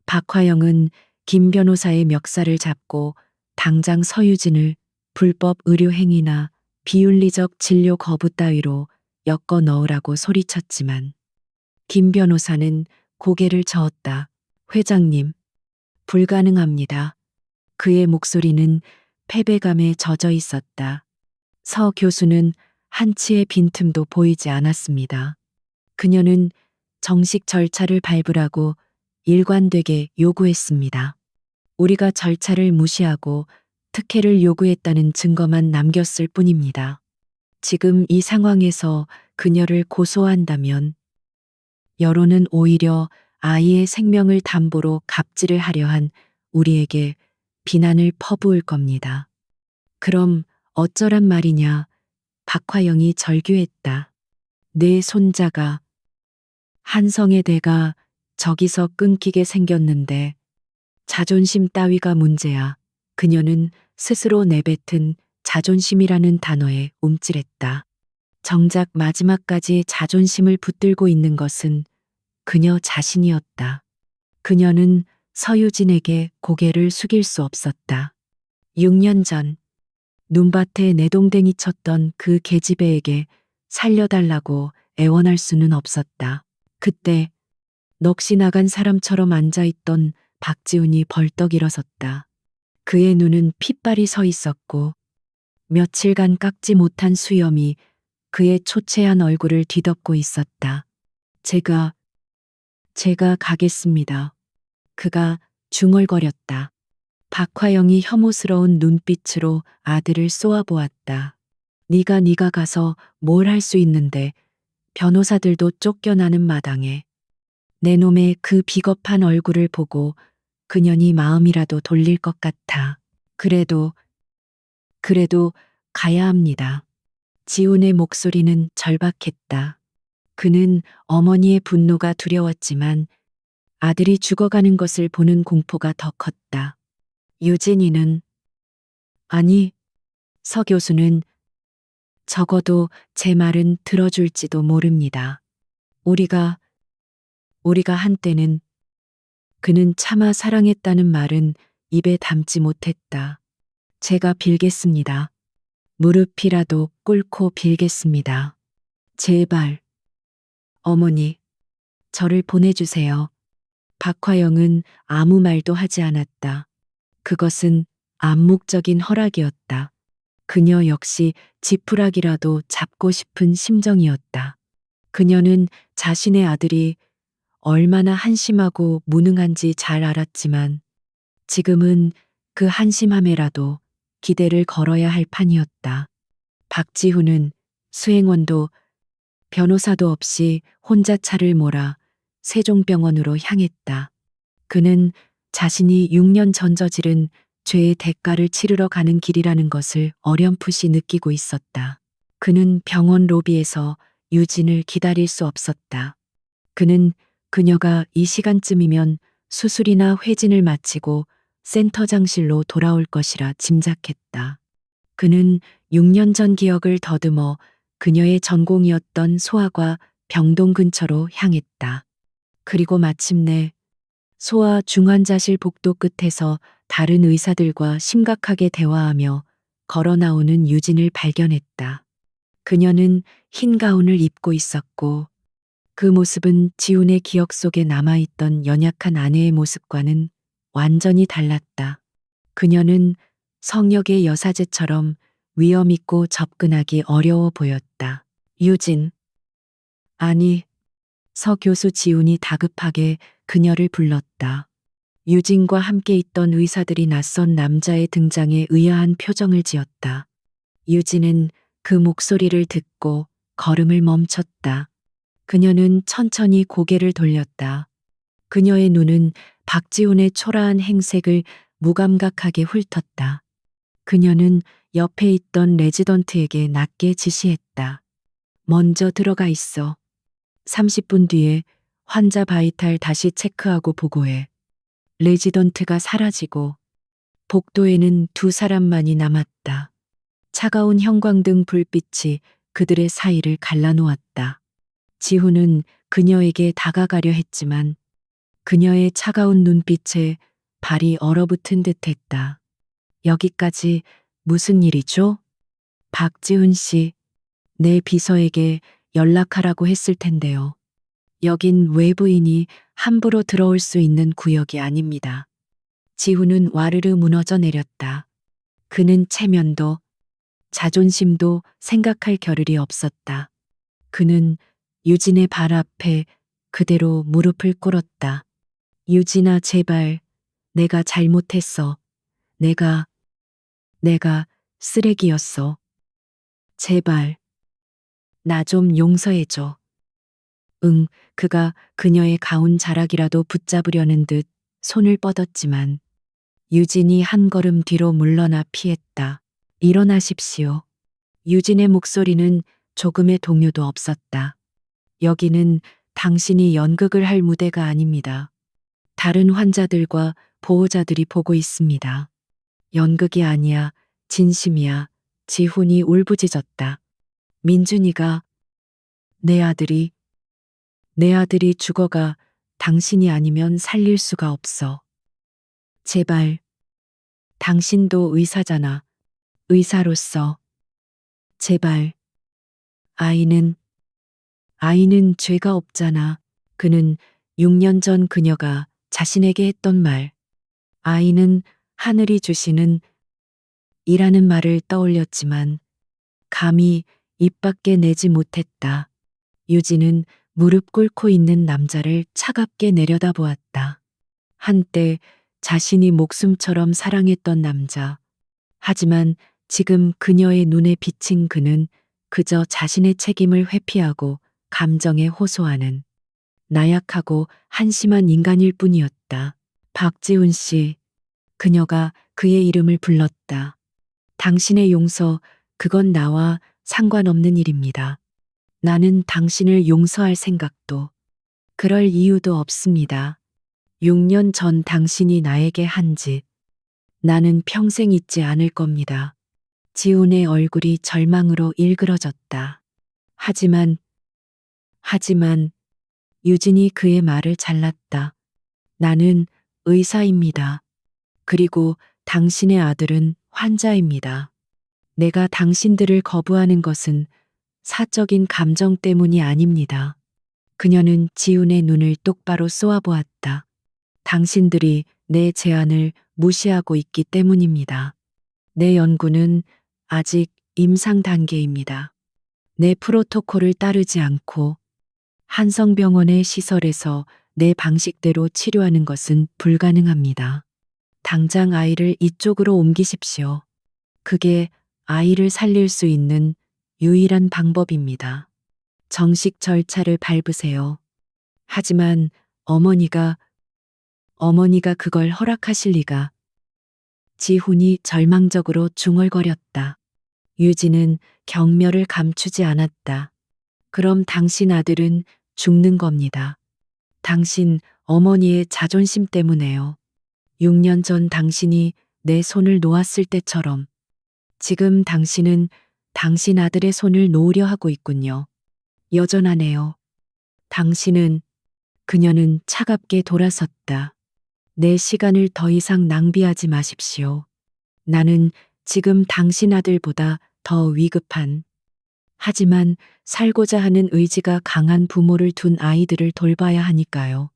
박화영은 김 변호사의 멱살을 잡고 당장 서유진을 불법 의료행위나 비윤리적 진료 거부 따위로 엮어 넣으라고 소리쳤지만 김 변호사는 고개를 저었다. 회장님, 불가능합니다. 그의 목소리는 패배감에 젖어 있었다. 서 교수는 한치의 빈틈도 보이지 않았습니다. 그녀는 정식 절차를 밟으라고 일관되게 요구했습니다. 우리가 절차를 무시하고 특혜를 요구했다는 증거만 남겼을 뿐입니다. 지금 이 상황에서 그녀를 고소한다면 여론은 오히려 아이의 생명을 담보로 갑질을 하려 한 우리에게 비난을 퍼부을 겁니다. 그럼 어쩌란 말이냐? 박화영이 절규했다. 내 손자가 한성의 대가 저기서 끊기게 생겼는데 자존심 따위가 문제야. 그녀는 스스로 내뱉은 자존심이라는 단어에 움찔했다. 정작 마지막까지 자존심을 붙들고 있는 것은 그녀 자신이었다. 그녀는 서유진에게 고개를 숙일 수 없었다. 6년 전 눈밭에 내동댕이 쳤던 그 계집애에게 살려달라고 애원할 수는 없었다. 그때 넋이 나간 사람처럼 앉아있던 박지훈이 벌떡 일어섰다. 그의 눈은 핏발이 서 있었고 며칠간 깎지 못한 수염이 그의 초췌한 얼굴을 뒤덮고 있었다. 제가 가겠습니다. 그가 중얼거렸다. 박화영이 혐오스러운 눈빛으로 아들을 쏘아보았다. 네가 가서 뭘 할 수 있는데 변호사들도 쫓겨나는 마당에 내 놈의 그 비겁한 얼굴을 보고 그년이 마음이라도 돌릴 것 같아. 그래도 가야 합니다. 지훈의 목소리는 절박했다. 그는 어머니의 분노가 두려웠지만 아들이 죽어가는 것을 보는 공포가 더 컸다. 유진이는 아니, 서 교수는 적어도 제 말은 들어줄지도 모릅니다. 우리가 한때는 그는 차마 사랑했다는 말은 입에 담지 못했다. 제가 빌겠습니다. 무릎이라도 꿇고 빌겠습니다. 제발. 어머니, 저를 보내주세요. 박화영은 아무 말도 하지 않았다. 그것은 암묵적인 허락이었다. 그녀 역시 지푸라기라도 잡고 싶은 심정이었다. 그녀는 자신의 아들이 얼마나 한심하고 무능한지 잘 알았지만 지금은 그 한심함에라도 기대를 걸어야 할 판이었다. 박지훈은 수행원도 변호사도 없이 혼자 차를 몰아 세종병원으로 향했다. 그는 자신이 6년 전 저지른 죄의 대가를 치르러 가는 길이라는 것을 어렴풋이 느끼고 있었다. 그는 병원 로비에서 유진을 기다릴 수 없었다. 그는 그녀가 이 시간쯤이면 수술이나 회진을 마치고 센터장실로 돌아올 것이라 짐작했다. 그는 6년 전 기억을 더듬어 그녀의 전공이었던 소아과 병동 근처로 향했다. 그리고 마침내 소아 중환자실 복도 끝에서 다른 의사들과 심각하게 대화하며 걸어 나오는 유진을 발견했다. 그녀는 흰 가운을 입고 있었고 그 모습은 지훈의 기억 속에 남아있던 연약한 아내의 모습과는 완전히 달랐다. 그녀는 성역의 여사제처럼 위엄있고 접근하기 어려워 보였다. 유진. 아니, 서 교수 지훈이 다급하게 그녀를 불렀다. 유진과 함께 있던 의사들이 낯선 남자의 등장에 의아한 표정을 지었다. 유진은 그 목소리를 듣고 걸음을 멈췄다. 그녀는 천천히 고개를 돌렸다. 그녀의 눈은 박지훈의 초라한 행색을 무감각하게 훑었다. 그녀는 옆에 있던 레지던트에게 낮게 지시했다. 먼저 들어가 있어. 30분 뒤에 환자 바이탈 다시 체크하고 보고해. 레지던트가 사라지고 복도에는 두 사람만이 남았다. 차가운 형광등 불빛이 그들의 사이를 갈라놓았다. 지훈은 그녀에게 다가가려 했지만 그녀의 차가운 눈빛에 발이 얼어붙은 듯했다. 여기까지 무슨 일이죠? 박지훈 씨, 내 비서에게 연락하라고 했을 텐데요. 여긴 외부인이 함부로 들어올 수 있는 구역이 아닙니다. 지훈은 와르르 무너져 내렸다. 그는 체면도 자존심도 생각할 겨를이 없었다. 그는 유진의 발 앞에 그대로 무릎을 꿇었다. 유진아, 제발, 내가 잘못했어. 내가 쓰레기였어. 제발, 나 좀 용서해줘. 응, 그가 그녀의 가운 자락이라도 붙잡으려는 듯 손을 뻗었지만 유진이 한 걸음 뒤로 물러나 피했다. 일어나십시오. 유진의 목소리는 조금의 동요도 없었다. 여기는 당신이 연극을 할 무대가 아닙니다. 다른 환자들과 보호자들이 보고 있습니다. 연극이 아니야, 진심이야. 지훈이 울부짖었다. 민준이가, 내 아들이 죽어가 당신이 아니면 살릴 수가 없어. 제발, 당신도 의사잖아. 의사로서. 제발. 아이는 죄가 없잖아. 그는 6년 전 그녀가 자신에게 했던 말. 아이는 하늘이 주시는 이라는 말을 떠올렸지만 감히 입 밖에 내지 못했다. 유진은 무릎 꿇고 있는 남자를 차갑게 내려다보았다. 한때 자신이 목숨처럼 사랑했던 남자. 하지만 지금 그녀의 눈에 비친 그는 그저 자신의 책임을 회피하고 감정에 호소하는 나약하고 한심한 인간일 뿐이었다. 박지훈 씨, 그녀가 그의 이름을 불렀다. 당신의 용서, 그건 나와 상관없는 일입니다. 나는 당신을 용서할 생각도, 그럴 이유도 없습니다. 6년 전 당신이 나에게 한 짓, 나는 평생 잊지 않을 겁니다. 지훈의 얼굴이 절망으로 일그러졌다. 하지만 유진이 그의 말을 잘랐다. 나는 의사입니다. 그리고 당신의 아들은 환자입니다. 내가 당신들을 거부하는 것은 사적인 감정 때문이 아닙니다. 그녀는 지훈의 눈을 똑바로 쏘아보았다. 당신들이 내 제안을 무시하고 있기 때문입니다. 내 연구는 아직 임상 단계입니다. 내 프로토콜을 따르지 않고 한성병원의 시설에서 내 방식대로 치료하는 것은 불가능합니다. 당장 아이를 이쪽으로 옮기십시오. 그게 아이를 살릴 수 있는 유일한 방법입니다. 정식 절차를 밟으세요. 하지만 어머니가 그걸 허락하실 리가. 지훈이 절망적으로 중얼거렸다. 유진은 경멸을 감추지 않았다. 그럼 당신 아들은 죽는 겁니다. 당신 어머니의 자존심 때문에요. 6년 전 당신이 내 손을 놓았을 때처럼 지금 당신은 당신 아들의 손을 놓으려 하고 있군요. 여전하네요. 당신은 그녀는 차갑게 돌아섰다. 내 시간을 더 이상 낭비하지 마십시오. 나는 지금 당신 아들보다 더 위급한 하지만 살고자 하는 의지가 강한 부모를 둔 아이들을 돌봐야 하니까요.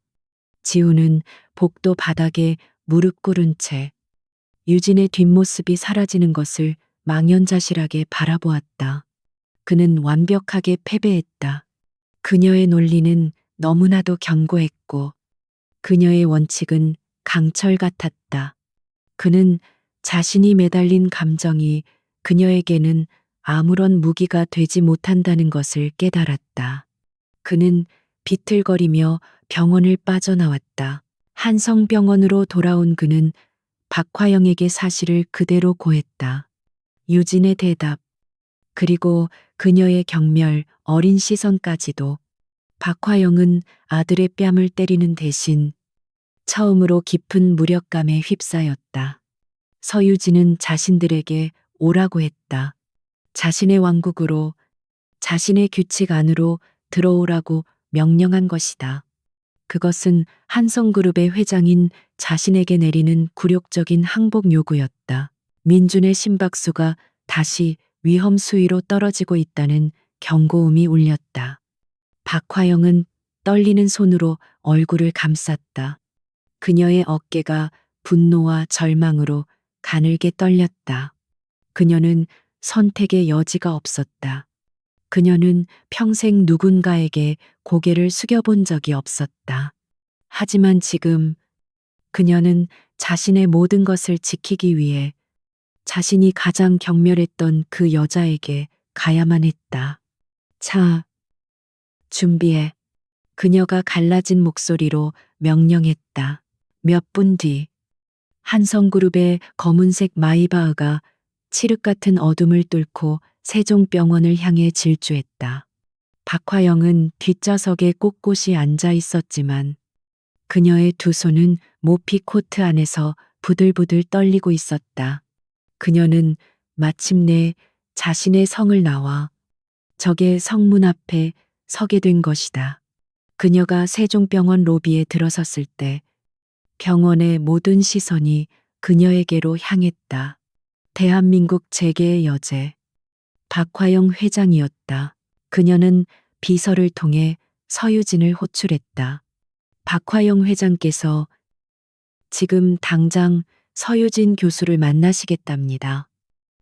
지우는 복도 바닥에 무릎 꿇은 채 유진의 뒷모습이 사라지는 것을 망연자실하게 바라보았다. 그는 완벽하게 패배했다. 그녀의 논리는 너무나도 견고했고 그녀의 원칙은 강철 같았다. 그는 자신이 매달린 감정이 그녀에게는 아무런 무기가 되지 못한다는 것을 깨달았다. 그는 비틀거리며 병원을 빠져나왔다. 한성병원으로 돌아온 그는 박화영에게 사실을 그대로 고했다. 유진의 대답, 그리고 그녀의 경멸, 어린 시선까지도. 박화영은 아들의 뺨을 때리는 대신 처음으로 깊은 무력감에 휩싸였다. 서유진은 자신들에게 오라고 했다. 자신의 왕국으로, 자신의 규칙 안으로 들어오라고 명령한 것이다. 그것은 한성그룹의 회장인 자신에게 내리는 굴욕적인 항복 요구였다. 민준의 심박수가 다시 위험 수위로 떨어지고 있다는 경고음이 울렸다. 박화영은 떨리는 손으로 얼굴을 감쌌다. 그녀의 어깨가 분노와 절망으로 가늘게 떨렸다. 그녀는 선택의 여지가 없었다. 그녀는 평생 누군가에게 고개를 숙여본 적이 없었다. 하지만 지금 그녀는 자신의 모든 것을 지키기 위해 자신이 가장 경멸했던 그 여자에게 가야만 했다. 자, 준비해. 그녀가 갈라진 목소리로 명령했다. 몇 분 뒤, 한성그룹의 검은색 마이바흐가 칠흑 같은 어둠을 뚫고 세종병원을 향해 질주했다. 박화영은 뒷좌석에 꼿꼿이 앉아 있었지만 그녀의 두 손은 모피 코트 안에서 부들부들 떨리고 있었다. 그녀는 마침내 자신의 성을 나와 적의 성문 앞에 서게 된 것이다. 그녀가 세종병원 로비에 들어섰을 때 병원의 모든 시선이 그녀에게로 향했다. 대한민국 재계의 여제, 박화영 회장이었다. 그녀는 비서를 통해 서유진을 호출했다. 박화영 회장께서 지금 당장 서유진 교수를 만나시겠답니다.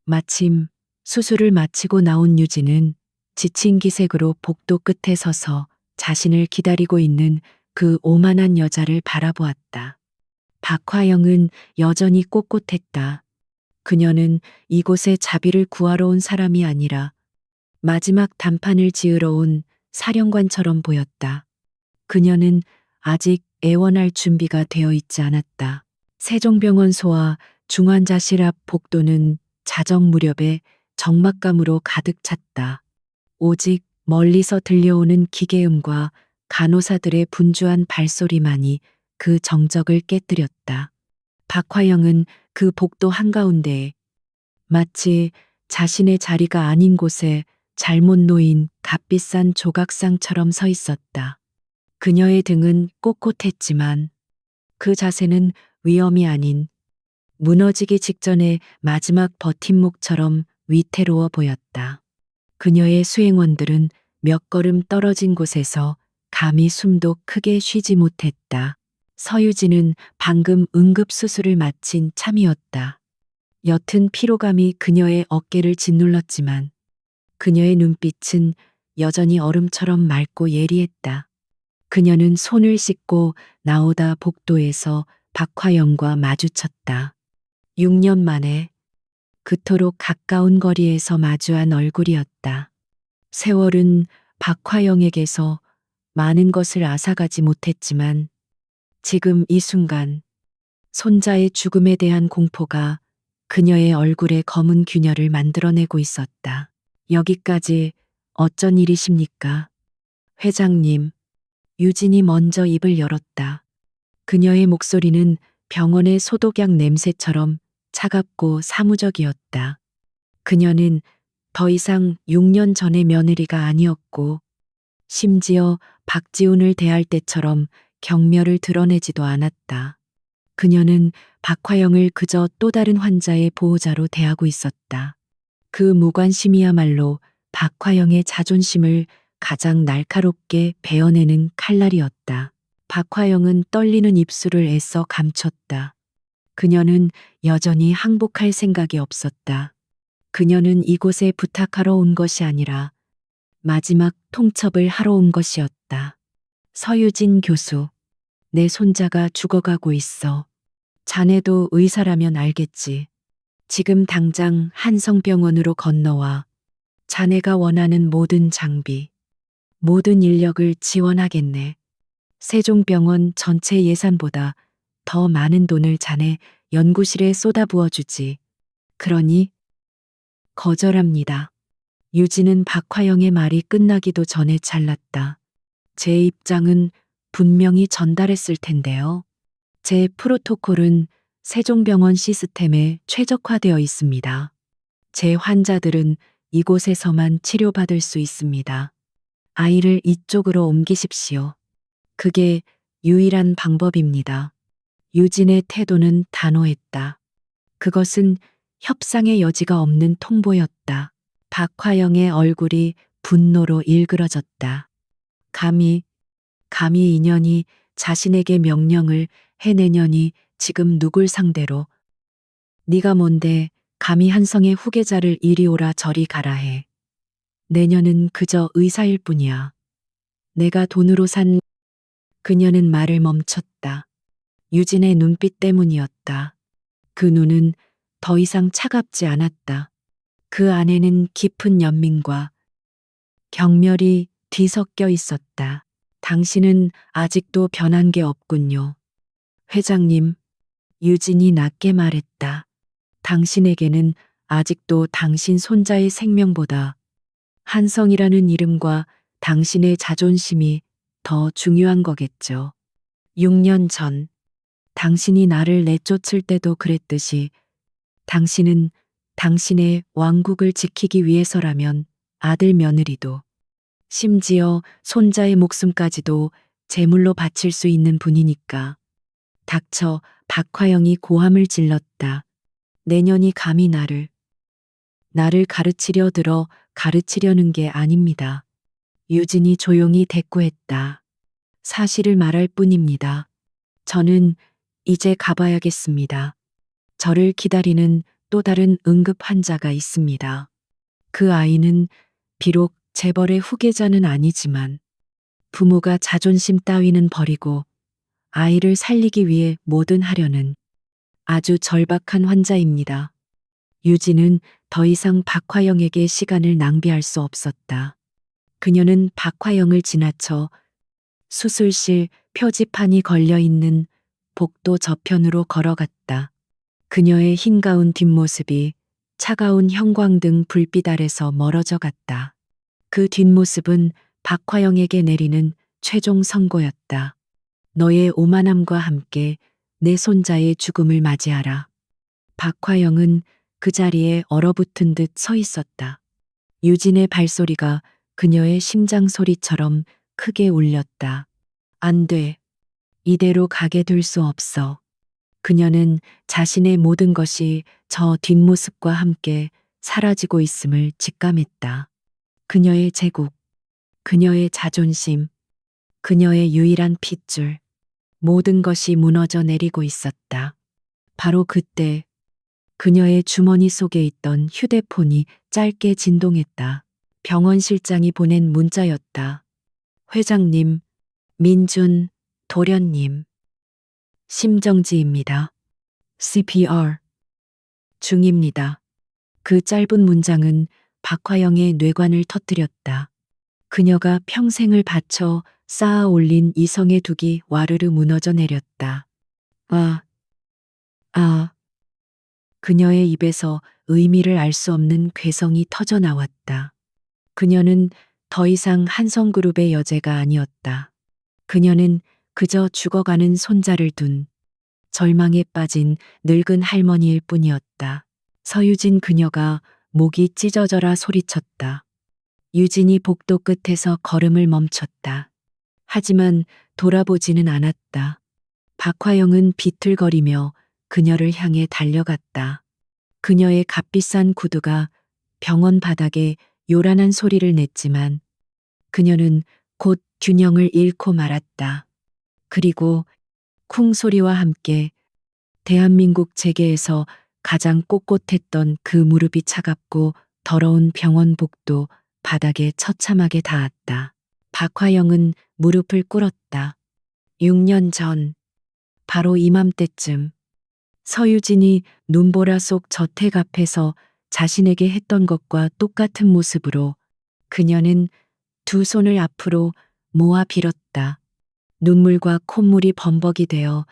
마침 수술을 마치고 나온 유진은 지친 기색으로 복도 끝에 서서 자신을 기다리고 있는 그 오만한 여자를 바라보았다. 박화영은 여전히 꼿꼿했다. 그녀는 이곳에 자비를 구하러 온 사람이 아니라 마지막 단판을 지으러 온 사령관처럼 보였다. 그녀는 아직 애원할 준비가 되어 있지 않았다. 세종병원 소아 중환자실 앞 복도는 자정 무렵에 적막감으로 가득 찼다. 오직 멀리서 들려오는 기계음과 간호사들의 분주한 발소리만이 그 정적을 깨뜨렸다. 박화영은 그 복도 한가운데에 마치 자신의 자리가 아닌 곳에 잘못 놓인 값비싼 조각상처럼 서 있었다. 그녀의 등은 꼿꼿했지만 그 자세는 위험이 아닌 무너지기 직전의 마지막 버팀목처럼 위태로워 보였다. 그녀의 수행원들은 몇 걸음 떨어진 곳에서 감히 숨도 크게 쉬지 못했다. 서유진은 방금 응급수술을 마친 참이었다. 옅은 피로감이 그녀의 어깨를 짓눌렀지만 그녀의 눈빛은 여전히 얼음처럼 맑고 예리했다. 그녀는 손을 씻고 나오다 복도에서 박화영과 마주쳤다. 6년 만에 그토록 가까운 거리에서 마주한 얼굴이었다. 세월은 박화영에게서 많은 것을 앗아가지 못했지만 지금 이 순간 손자의 죽음에 대한 공포가 그녀의 얼굴에 검은 균열을 만들어내고 있었다. 여기까지 어쩐 일이십니까? 회장님, 유진이 먼저 입을 열었다. 그녀의 목소리는 병원의 소독약 냄새처럼 차갑고 사무적이었다. 그녀는 더 이상 6년 전의 며느리가 아니었고, 심지어 박지훈을 대할 때처럼 경멸을 드러내지도 않았다. 그녀는 박화영을 그저 또 다른 환자의 보호자로 대하고 있었다. 그 무관심이야말로 박화영의 자존심을 가장 날카롭게 베어내는 칼날이었다. 박화영은 떨리는 입술을 애써 감췄다. 그녀는 여전히 항복할 생각이 없었다. 그녀는 이곳에 부탁하러 온 것이 아니라 마지막 통첩을 하러 온 것이었다. 서유진 교수, 내 손자가 죽어가고 있어. 자네도 의사라면 알겠지. 지금 당장 한성병원으로 건너와 자네가 원하는 모든 장비, 모든 인력을 지원하겠네. 세종병원 전체 예산보다 더 많은 돈을 자네 연구실에 쏟아부어 주지. 그러니 거절합니다. 유진은 박화영의 말이 끝나기도 전에 잘랐다. 제 입장은 분명히 전달했을 텐데요. 제 프로토콜은 세종병원 시스템에 최적화되어 있습니다. 제 환자들은 이곳에서만 치료받을 수 있습니다. 아이를 이쪽으로 옮기십시오. 그게 유일한 방법입니다. 유진의 태도는 단호했다. 그것은 협상의 여지가 없는 통보였다. 박화영의 얼굴이 분노로 일그러졌다. 감히 인연이 자신에게 명령을 해내려니 지금 누굴 상대로. 네가 뭔데 감히 한성의 후계자를 이리 오라 저리 가라 해. 내년은 그저 의사일 뿐이야. 내가 돈으로 산. 그녀는 말을 멈췄다. 유진의 눈빛 때문이었다. 그 눈은 더 이상 차갑지 않았다. 그 안에는 깊은 연민과 경멸이 뒤섞여 있었다. 당신은 아직도 변한 게 없군요. 회장님, 유진이 낮게 말했다. 당신에게는 아직도 당신 손자의 생명보다 한성이라는 이름과 당신의 자존심이 더 중요한 거겠죠. 6년 전, 당신이 나를 내쫓을 때도 그랬듯이 당신은 당신의 왕국을 지키기 위해서라면 아들 며느리도 심지어 손자의 목숨까지도 제물로 바칠 수 있는 분이니까. 닥쳐. 박화영이 고함을 질렀다. 내년이 감히 나를 가르치려 들어 가르치려는 게 아닙니다. 유진이 조용히 대꾸했다. 사실을 말할 뿐입니다. 저는 이제 가봐야겠습니다. 저를 기다리는 또 다른 응급 환자가 있습니다. 그 아이는 비록 재벌의 후계자는 아니지만 부모가 자존심 따위는 버리고 아이를 살리기 위해 뭐든 하려는 아주 절박한 환자입니다. 유진은 더 이상 박화영에게 시간을 낭비할 수 없었다. 그녀는 박화영을 지나쳐 수술실 표지판이 걸려 있는 복도 저편으로 걸어갔다. 그녀의 흰 가운 뒷모습이 차가운 형광등 불빛 아래서 멀어져 갔다. 그 뒷모습은 박화영에게 내리는 최종 선고였다. 너의 오만함과 함께 내 손자의 죽음을 맞이하라. 박화영은 그 자리에 얼어붙은 듯 서 있었다. 유진의 발소리가 그녀의 심장 소리처럼 크게 울렸다. 안 돼. 이대로 가게 둘 수 없어. 그녀는 자신의 모든 것이 저 뒷모습과 함께 사라지고 있음을 직감했다. 그녀의 제국, 그녀의 자존심, 그녀의 유일한 핏줄. 모든 것이 무너져 내리고 있었다. 바로 그때 그녀의 주머니 속에 있던 휴대폰이 짧게 진동했다. 병원 실장이 보낸 문자였다. 회장님, 민준, 도련님. 심정지입니다. CPR 중입니다. 그 짧은 문장은 박화영의 뇌관을 터뜨렸다. 그녀가 평생을 바쳐 쌓아 올린 이성의 둑이 와르르 무너져 내렸다. 아, 아. 그녀의 입에서 의미를 알 수 없는 괴성이 터져 나왔다. 그녀는 더 이상 한성그룹의 여제가 아니었다. 그녀는 그저 죽어가는 손자를 둔 절망에 빠진 늙은 할머니일 뿐이었다. 서유진 그녀가 목이 찢어져라 소리쳤다. 유진이 복도 끝에서 걸음을 멈췄다. 하지만 돌아보지는 않았다. 박화영은 비틀거리며 그녀를 향해 달려갔다. 그녀의 값비싼 구두가 병원 바닥에 요란한 소리를 냈지만 그녀는 곧 균형을 잃고 말았다. 그리고 쿵 소리와 함께 대한민국 재계에서 가장 꼿꼿했던 그 무릎이 차갑고 더러운 병원 복도 바닥에 처참하게 닿았다. 박화영은 무릎을 꿇었다. 6년 전, 바로 이맘때쯤 서유진이 눈보라 속 저택 앞에서 자신에게 했던 것과 똑같은 모습으로 그녀는 두 손을 앞으로 모아 빌었다. 눈물과 콧물이 범벅이 되어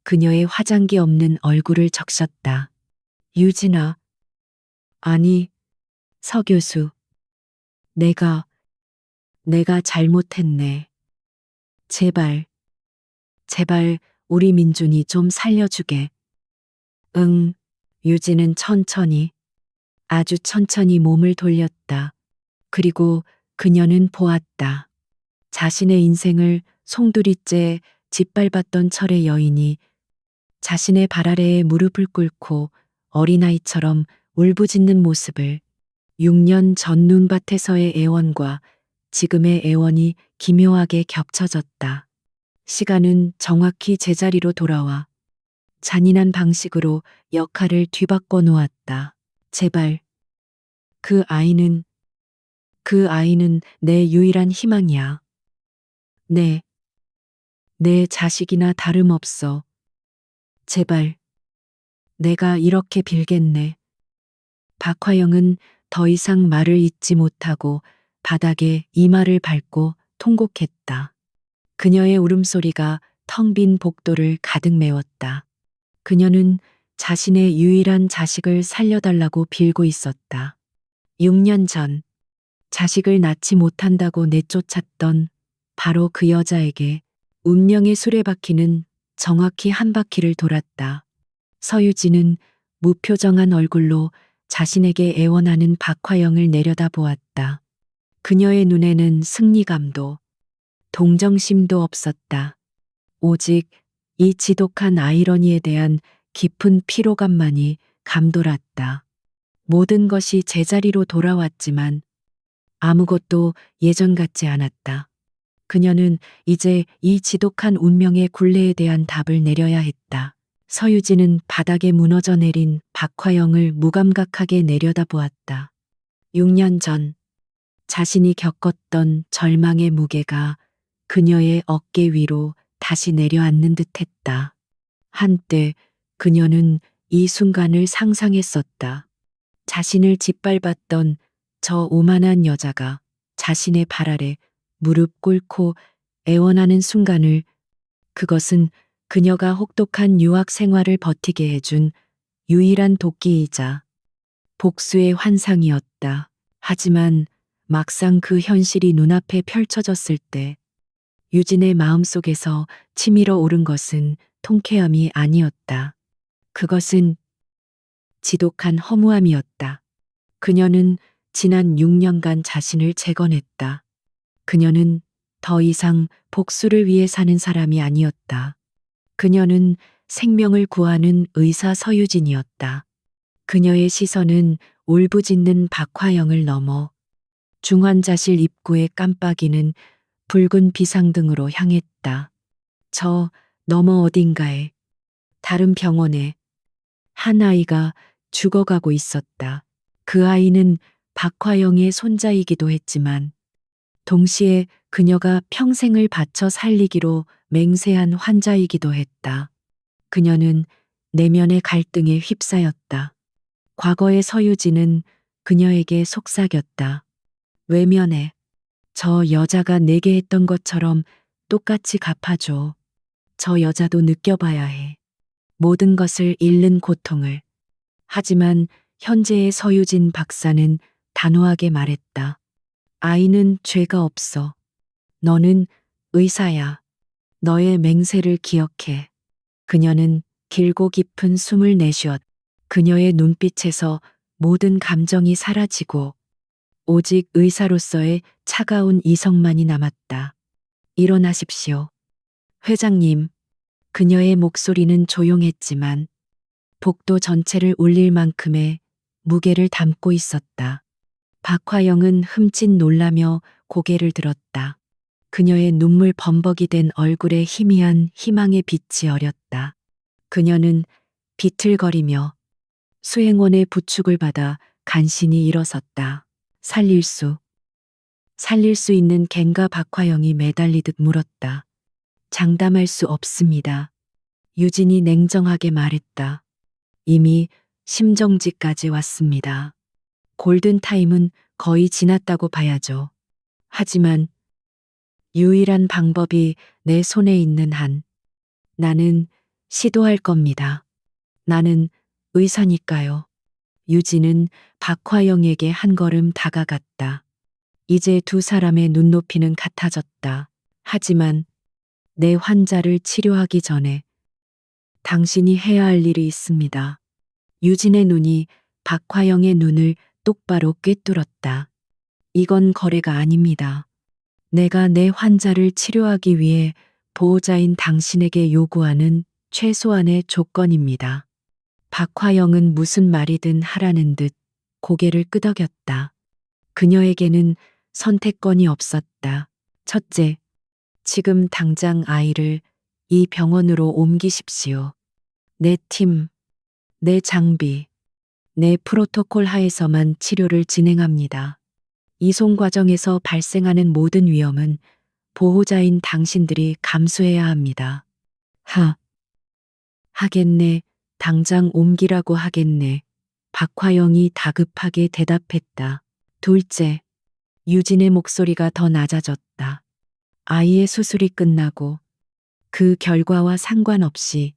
그녀의 화장기 없는 얼굴을 적셨다. 유진아. 아니, 서 교수. 내가 잘못했네. 제발, 제발 우리 민준이 좀 살려주게. 응, 유진은 천천히, 아주 천천히 몸을 돌렸다. 그리고 그녀는 보았다. 자신의 인생을 송두리째 짓밟았던 철의 여인이 자신의 발 아래에 무릎을 꿇고 어린아이처럼 울부짖는 모습을. 6년 전 눈밭에서의 애원과 지금의 애원이 기묘하게 겹쳐졌다. 시간은 정확히 제자리로 돌아와 잔인한 방식으로 역할을 뒤바꿔 놓았다. 제발. 그 아이는 내 유일한 희망이야. 내 자식이나 다름없어. 제발. 내가 이렇게 빌겠네. 박화영은 더 이상 말을 잇지 못하고 바닥에 이마를 밟고 통곡했다. 그녀의 울음소리가 텅 빈 복도를 가득 메웠다. 그녀는 자신의 유일한 자식을 살려달라고 빌고 있었다. 6년 전 자식을 낳지 못한다고 내쫓았던 바로 그 여자에게 운명의 수레바퀴는 정확히 한 바퀴를 돌았다. 서유진은 무표정한 얼굴로 자신에게 애원하는 박화영을 내려다보았다. 그녀의 눈에는 승리감도 동정심도 없었다. 오직 이 지독한 아이러니에 대한 깊은 피로감만이 감돌았다. 모든 것이 제자리로 돌아왔지만 아무것도 예전 같지 않았다. 그녀는 이제 이 지독한 운명의 굴레에 대한 답을 내려야 했다. 서유진은 바닥에 무너져 내린 박화영을 무감각하게 내려다보았다. 6년 전 자신이 겪었던 절망의 무게가 그녀의 어깨 위로 다시 내려앉는 듯했다. 한때 그녀는 이 순간을 상상했었다. 자신을 짓밟았던 저 오만한 여자가 자신의 발 아래 무릎 꿇고 애원하는 순간을. 그것은 그녀가 혹독한 유학 생활을 버티게 해준 유일한 도끼이자 복수의 환상이었다. 하지만 막상 그 현실이 눈앞에 펼쳐졌을 때 유진의 마음속에서 치밀어 오른 것은 통쾌함이 아니었다. 그것은 지독한 허무함이었다. 그녀는 지난 6년간 자신을 재건했다. 그녀는 더 이상 복수를 위해 사는 사람이 아니었다. 그녀는 생명을 구하는 의사 서유진이었다. 그녀의 시선은 울부짖는 박화영을 넘어 중환자실 입구에 깜빡이는 붉은 비상등으로 향했다. 저 너머 어딘가에, 다른 병원에 한 아이가 죽어가고 있었다. 그 아이는 박화영의 손자이기도 했지만 동시에 그녀가 평생을 바쳐 살리기로 맹세한 환자이기도 했다. 그녀는 내면의 갈등에 휩싸였다. 과거의 서유진은 그녀에게 속삭였다. 외면해. 저 여자가 내게 했던 것처럼 똑같이 갚아줘. 저 여자도 느껴봐야 해. 모든 것을 잃는 고통을. 하지만 현재의 서유진 박사는 단호하게 말했다. 아이는 죄가 없어. 너는 의사야. 너의 맹세를 기억해. 그녀는 길고 깊은 숨을 내쉬었. 그녀의 눈빛에서 모든 감정이 사라지고 오직 의사로서의 차가운 이성만이 남았다. 일어나십시오. 회장님. 그녀의 목소리는 조용했지만 복도 전체를 울릴 만큼의 무게를 담고 있었다. 박화영은 흠칫 놀라며 고개를 들었다. 그녀의 눈물 범벅이 된 얼굴에 희미한 희망의 빛이 어렸다. 그녀는 비틀거리며 수행원의 부축을 받아 간신히 일어섰다. 살릴 수 있는 걘가 박화영이 매달리듯 물었다. 장담할 수 없습니다. 유진이 냉정하게 말했다. 이미 심정지까지 왔습니다. 골든타임은 거의 지났다고 봐야죠. 하지만 유일한 방법이 내 손에 있는 한 나는 시도할 겁니다. 나는 의사니까요. 유진은 박화영에게 한 걸음 다가갔다. 이제 두 사람의 눈높이는 같아졌다. 하지만 내 환자를 치료하기 전에 당신이 해야 할 일이 있습니다. 유진의 눈이 박화영의 눈을 똑바로 꿰뚫었다. 이건 거래가 아닙니다. 내가 내 환자를 치료하기 위해 보호자인 당신에게 요구하는 최소한의 조건입니다. 박화영은 무슨 말이든 하라는 듯 고개를 끄덕였다. 그녀에게는 선택권이 없었다. 첫째, 지금 당장 아이를 이 병원으로 옮기십시오. 내 팀, 내 장비, 내 프로토콜 하에서만 치료를 진행합니다. 이송 과정에서 발생하는 모든 위험은 보호자인 당신들이 감수해야 합니다. 하겠네. 당장 옮기라고 하겠네. 박화영이 다급하게 대답했다. 둘째, 유진의 목소리가 더 낮아졌다. 아이의 수술이 끝나고 그 결과와 상관없이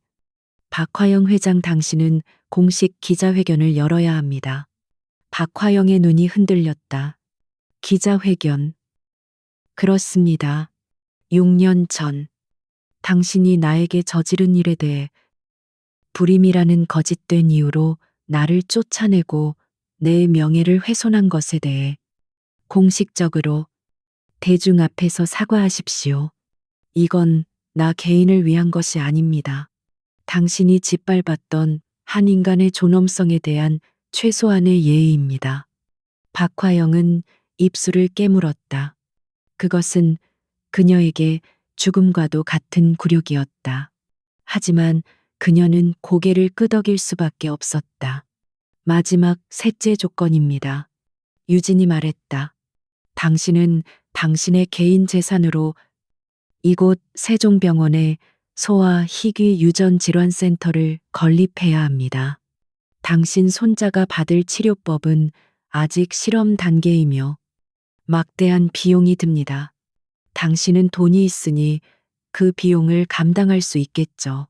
박화영 회장 당신은 공식 기자회견을 열어야 합니다. 박화영의 눈이 흔들렸다. 기자회견. 그렇습니다. 6년 전 당신이 나에게 저지른 일에 대해 불임이라는 거짓된 이유로 나를 쫓아내고 내 명예를 훼손한 것에 대해 공식적으로 대중 앞에서 사과하십시오. 이건 나 개인을 위한 것이 아닙니다. 당신이 짓밟았던 한 인간의 존엄성에 대한 최소한의 예의입니다. 박화영은 입술을 깨물었다. 그것은 그녀에게 죽음과도 같은 굴욕이었다. 하지만 그녀는 고개를 끄덕일 수밖에 없었다. 마지막 셋째 조건입니다. 유진이 말했다. 당신은 당신의 개인 재산으로 이곳 세종병원의 소아 희귀 유전 질환 센터를 건립해야 합니다. 당신 손자가 받을 치료법은 아직 실험 단계이며 막대한 비용이 듭니다. 당신은 돈이 있으니 그 비용을 감당할 수 있겠죠.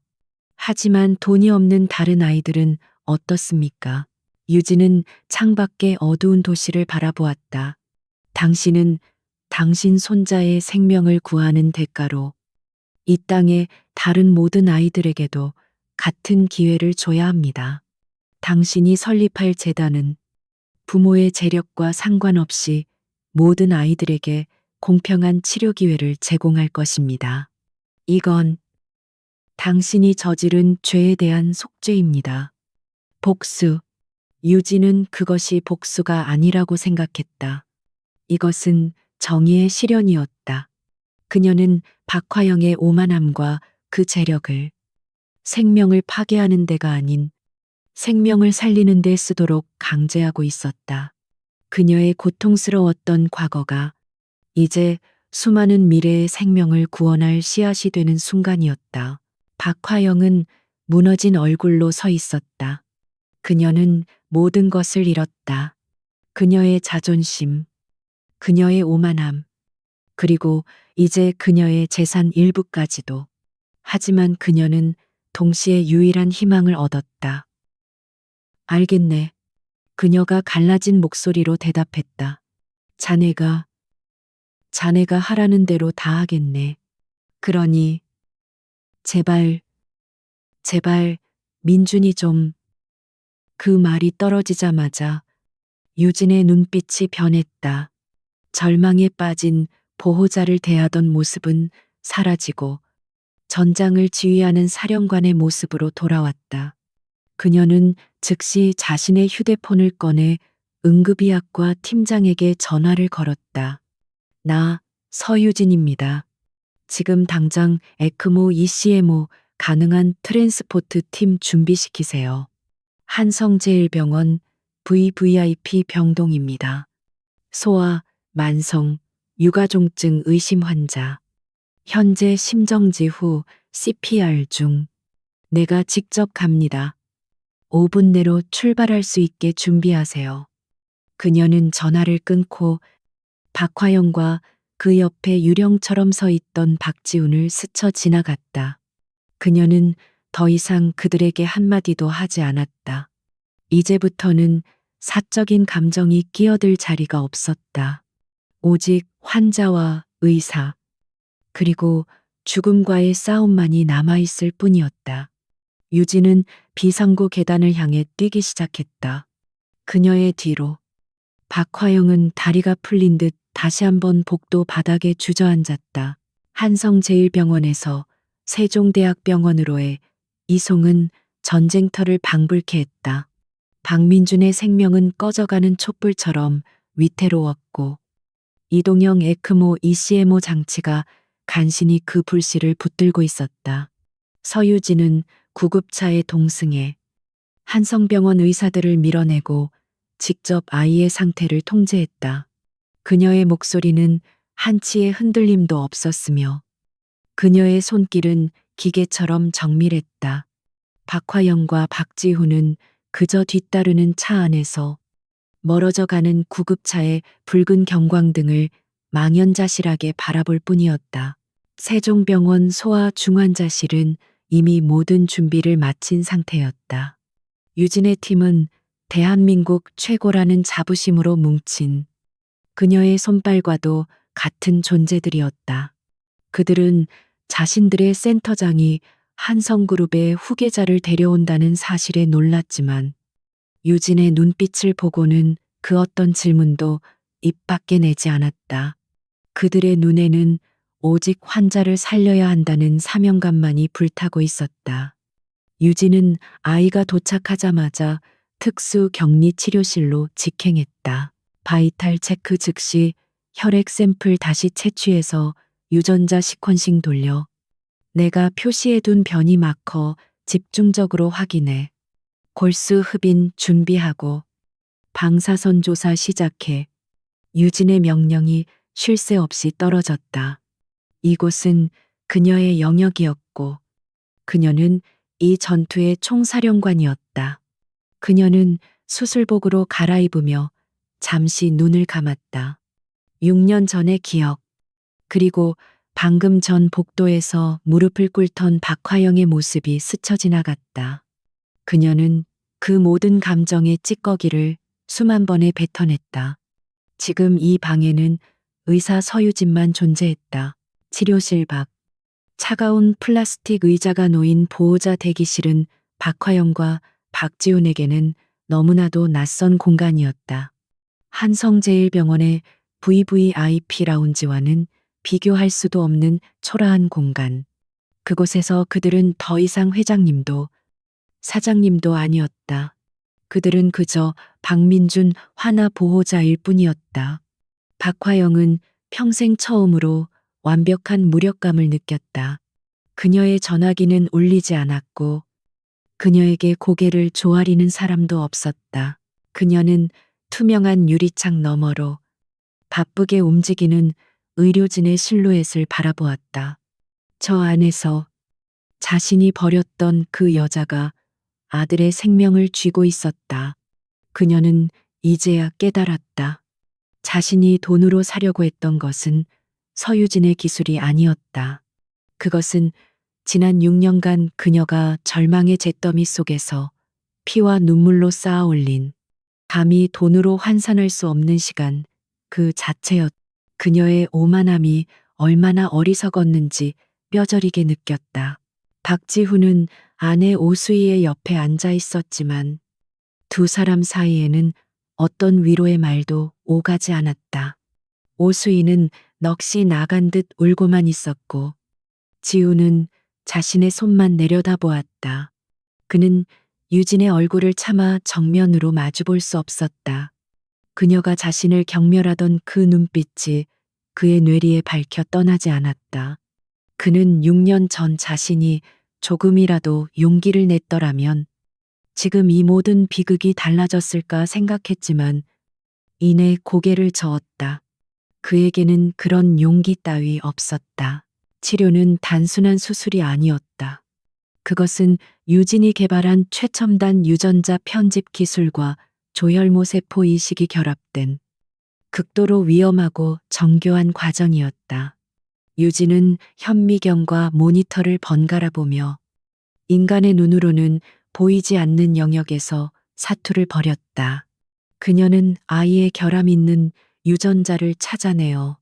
하지만 돈이 없는 다른 아이들은 어떻습니까? 유진은 창밖의 어두운 도시를 바라보았다. 당신은 당신 손자의 생명을 구하는 대가로 이 땅의 다른 모든 아이들에게도 같은 기회를 줘야 합니다. 당신이 설립할 재단은 부모의 재력과 상관없이 모든 아이들에게 공평한 치료 기회를 제공할 것입니다. 이건 당신이 저지른 죄에 대한 속죄입니다. 복수. 유진은 그것이 복수가 아니라고 생각했다. 이것은 정의의 실현이었다. 그녀는 박화영의 오만함과 그 재력을 생명을 파괴하는 데가 아닌 생명을 살리는 데 쓰도록 강제하고 있었다. 그녀의 고통스러웠던 과거가 이제 수많은 미래의 생명을 구원할 씨앗이 되는 순간이었다. 박화영은 무너진 얼굴로 서 있었다. 그녀는 모든 것을 잃었다. 그녀의 자존심, 그녀의 오만함, 그리고 이제 그녀의 재산 일부까지도. 하지만 그녀는 동시에 유일한 희망을 얻었다. 알겠네. 그녀가 갈라진 목소리로 대답했다. 자네가 하라는 대로 다 하겠네. 그러니, 제발, 민준이 좀. 그 말이 떨어지자마자 유진의 눈빛이 변했다. 절망에 빠진 보호자를 대하던 모습은 사라지고 전장을 지휘하는 사령관의 모습으로 돌아왔다. 그녀는 즉시 자신의 휴대폰을 꺼내 응급의학과 팀장에게 전화를 걸었다. 나, 서유진입니다. 지금 당장 에크모 ECMO 가능한 트랜스포트 팀 준비시키세요. 한성제일병원 VVIP 병동입니다. 소아, 만성, 육아종증 의심 환자. 현재 심정지 후 CPR 중. 내가 직접 갑니다. 5분 내로 출발할 수 있게 준비하세요. 그녀는 전화를 끊고 박화영과 그 옆에 유령처럼 서 있던 박지훈을 스쳐 지나갔다. 그녀는 더 이상 그들에게 한마디도 하지 않았다. 이제부터는 사적인 감정이 끼어들 자리가 없었다. 오직 환자와 의사, 그리고 죽음과의 싸움만이 남아있을 뿐이었다. 유진은 비상구 계단을 향해 뛰기 시작했다. 그녀의 뒤로 박화영은 다리가 풀린 듯 다시 한번 복도 바닥에 주저앉았다. 한성제일병원에서 세종대학병원으로의 이송은 전쟁터를 방불케 했다. 박민준의 생명은 꺼져가는 촛불처럼 위태로웠고 이동형 에크모 ECMO 장치가 간신히 그 불씨를 붙들고 있었다. 서유진은 구급차에 동승해 한성병원 의사들을 밀어내고 직접 아이의 상태를 통제했다. 그녀의 목소리는 한치의 흔들림도 없었으며 그녀의 손길은 기계처럼 정밀했다. 박화영과 박지훈은 그저 뒤따르는 차 안에서 멀어져 가는 구급차의 붉은 경광등을 망연자실하게 바라볼 뿐이었다. 세종병원 소아 중환자실은 이미 모든 준비를 마친 상태였다. 유진의 팀은 대한민국 최고라는 자부심으로 뭉친 그녀의 손발과도 같은 존재들이었다. 그들은 자신들의 센터장이 한성그룹의 후계자를 데려온다는 사실에 놀랐지만 유진의 눈빛을 보고는 그 어떤 질문도 입 밖에 내지 않았다. 그들의 눈에는 오직 환자를 살려야 한다는 사명감만이 불타고 있었다. 유진은 아이가 도착하자마자 특수 격리 치료실로 직행했다. 바이탈 체크 즉시 혈액 샘플 다시 채취해서 유전자 시퀀싱 돌려 내가 표시해둔 변이 마커 집중적으로 확인해 골수 흡인 준비하고 방사선 조사 시작해. 유진의 명령이 쉴 새 없이 떨어졌다. 이곳은 그녀의 영역이었고 그녀는 이 전투의 총사령관이었다. 그녀는 수술복으로 갈아입으며 잠시 눈을 감았다. 6년 전의 기억, 그리고 방금 전 복도에서 무릎을 꿇던 박화영의 모습이 스쳐 지나갔다. 그녀는 그 모든 감정의 찌꺼기를 수만 번에 뱉어냈다. 지금 이 방에는 의사 서유진만 존재했다. 치료실 밖, 차가운 플라스틱 의자가 놓인 보호자 대기실은 박화영과 박지훈에게는 너무나도 낯선 공간이었다. 한성제일병원의 VVIP 라운지와는 비교할 수도 없는 초라한 공간. 그곳에서 그들은 더 이상 회장님도 사장님도 아니었다. 그들은 그저 박민준 환아 보호자일 뿐이었다. 박화영은 평생 처음으로 완벽한 무력감을 느꼈다. 그녀의 전화기는 울리지 않았고 그녀에게 고개를 조아리는 사람도 없었다. 그녀는 투명한 유리창 너머로 바쁘게 움직이는 의료진의 실루엣을 바라보았다. 저 안에서 자신이 버렸던 그 여자가 아들의 생명을 쥐고 있었다. 그녀는 이제야 깨달았다. 자신이 돈으로 사려고 했던 것은 서유진의 기술이 아니었다. 그것은 지난 6년간 그녀가 절망의 잿더미 속에서 피와 눈물로 쌓아 올린 감히 돈으로 환산할 수 없는 시간 그 자체였다. 그녀의 오만함이 얼마나 어리석었는지 뼈저리게 느꼈다. 박지훈은 아내 오수희의 옆에 앉아 있었지만 두 사람 사이에는 어떤 위로의 말도 오가지 않았다. 오수희는 넋이 나간 듯 울고만 있었고 지우는 자신의 손만 내려다보았다. 그는 유진의 얼굴을 차마 정면으로 마주볼 수 없었다. 그녀가 자신을 경멸하던 그 눈빛이 그의 뇌리에 밝혀 떠나지 않았다. 그는 6년 전 자신이 조금이라도 용기를 냈더라면 지금 이 모든 비극이 달라졌을까 생각했지만 이내 고개를 저었다. 그에게는 그런 용기 따위 없었다. 치료는 단순한 수술이 아니었다. 그것은 유진이 개발한 최첨단 유전자 편집 기술과 조혈모 세포 이식이 결합된 극도로 위험하고 정교한 과정이었다. 유진은 현미경과 모니터를 번갈아 보며 인간의 눈으로는 보이지 않는 영역에서 사투를 벌였다. 그녀는 아이의 결함 있는 유전자를 찾아내어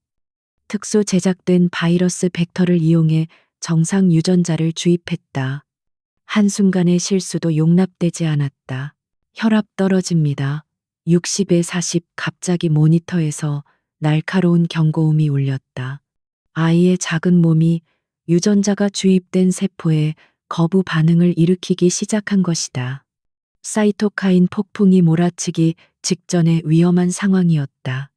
특수 제작된 바이러스 벡터를 이용해 정상 유전자를 주입했다. 한순간의 실수도 용납되지 않았다. 혈압 떨어집니다. 60에 40 갑자기 모니터에서 날카로운 경고음이 울렸다. 아이의 작은 몸이 유전자가 주입된 세포에 거부 반응을 일으키기 시작한 것이다. 사이토카인 폭풍이 몰아치기 직전의 위험한 상황이었다.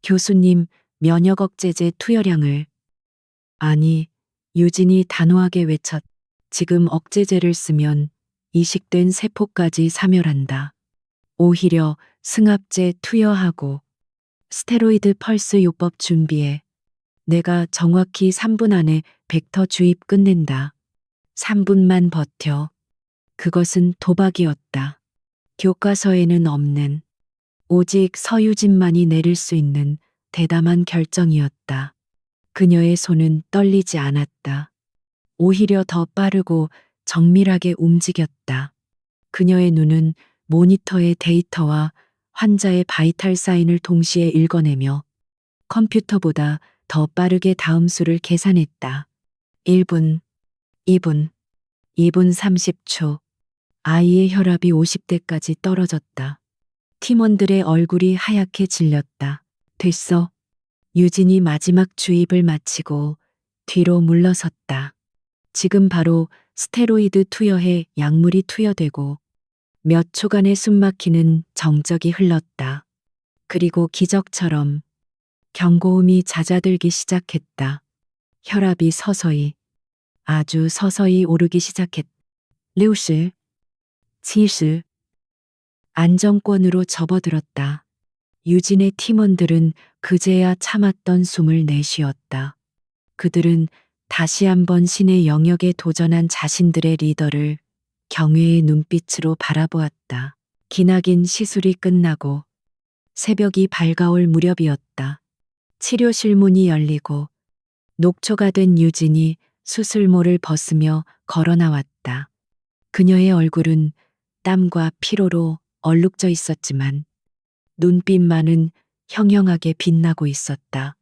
교수님, 면역 억제제 투여량을. 아니, 유진이 단호하게 외쳤. 지금 억제제를 쓰면 이식된 세포까지 사멸한다. 오히려 승합제 투여하고 스테로이드 펄스 요법 준비해. 내가 정확히 3분 안에 벡터 주입 끝낸다. 3분만 버텨. 그것은 도박이었다. 교과서에는 없는 오직 서유진만이 내릴 수 있는 대담한 결정이었다. 그녀의 손은 떨리지 않았다. 오히려 더 빠르고 정밀하게 움직였다. 그녀의 눈은 모니터의 데이터와 환자의 바이탈 사인을 동시에 읽어내며 컴퓨터보다 더 빠르게 다음 수를 계산했다. 1분, 2분, 2분 30초. 아이의 혈압이 50대까지 떨어졌다. 팀원들의 얼굴이 하얗게 질렸다. 됐어. 유진이 마지막 주입을 마치고 뒤로 물러섰다. 지금 바로 스테로이드 투여해 약물이 투여되고 몇 초간의 숨막히는 정적이 흘렀다. 그리고 기적처럼 경고음이 잦아들기 시작했다. 혈압이 서서히, 아주 서서히 오르기 시작했다. 60, 70. 안정권으로 접어들었다. 유진의 팀원들은 그제야 참았던 숨을 내쉬었다. 그들은 다시 한번 신의 영역에 도전한 자신들의 리더를 경외의 눈빛으로 바라보았다. 기나긴 시술이 끝나고 새벽이 밝아올 무렵이었다. 치료실 문이 열리고 녹초가 된 유진이 수술모를 벗으며 걸어 나왔다. 그녀의 얼굴은 땀과 피로로 얼룩져 있었지만 눈빛만은 형형하게 빛나고 있었다.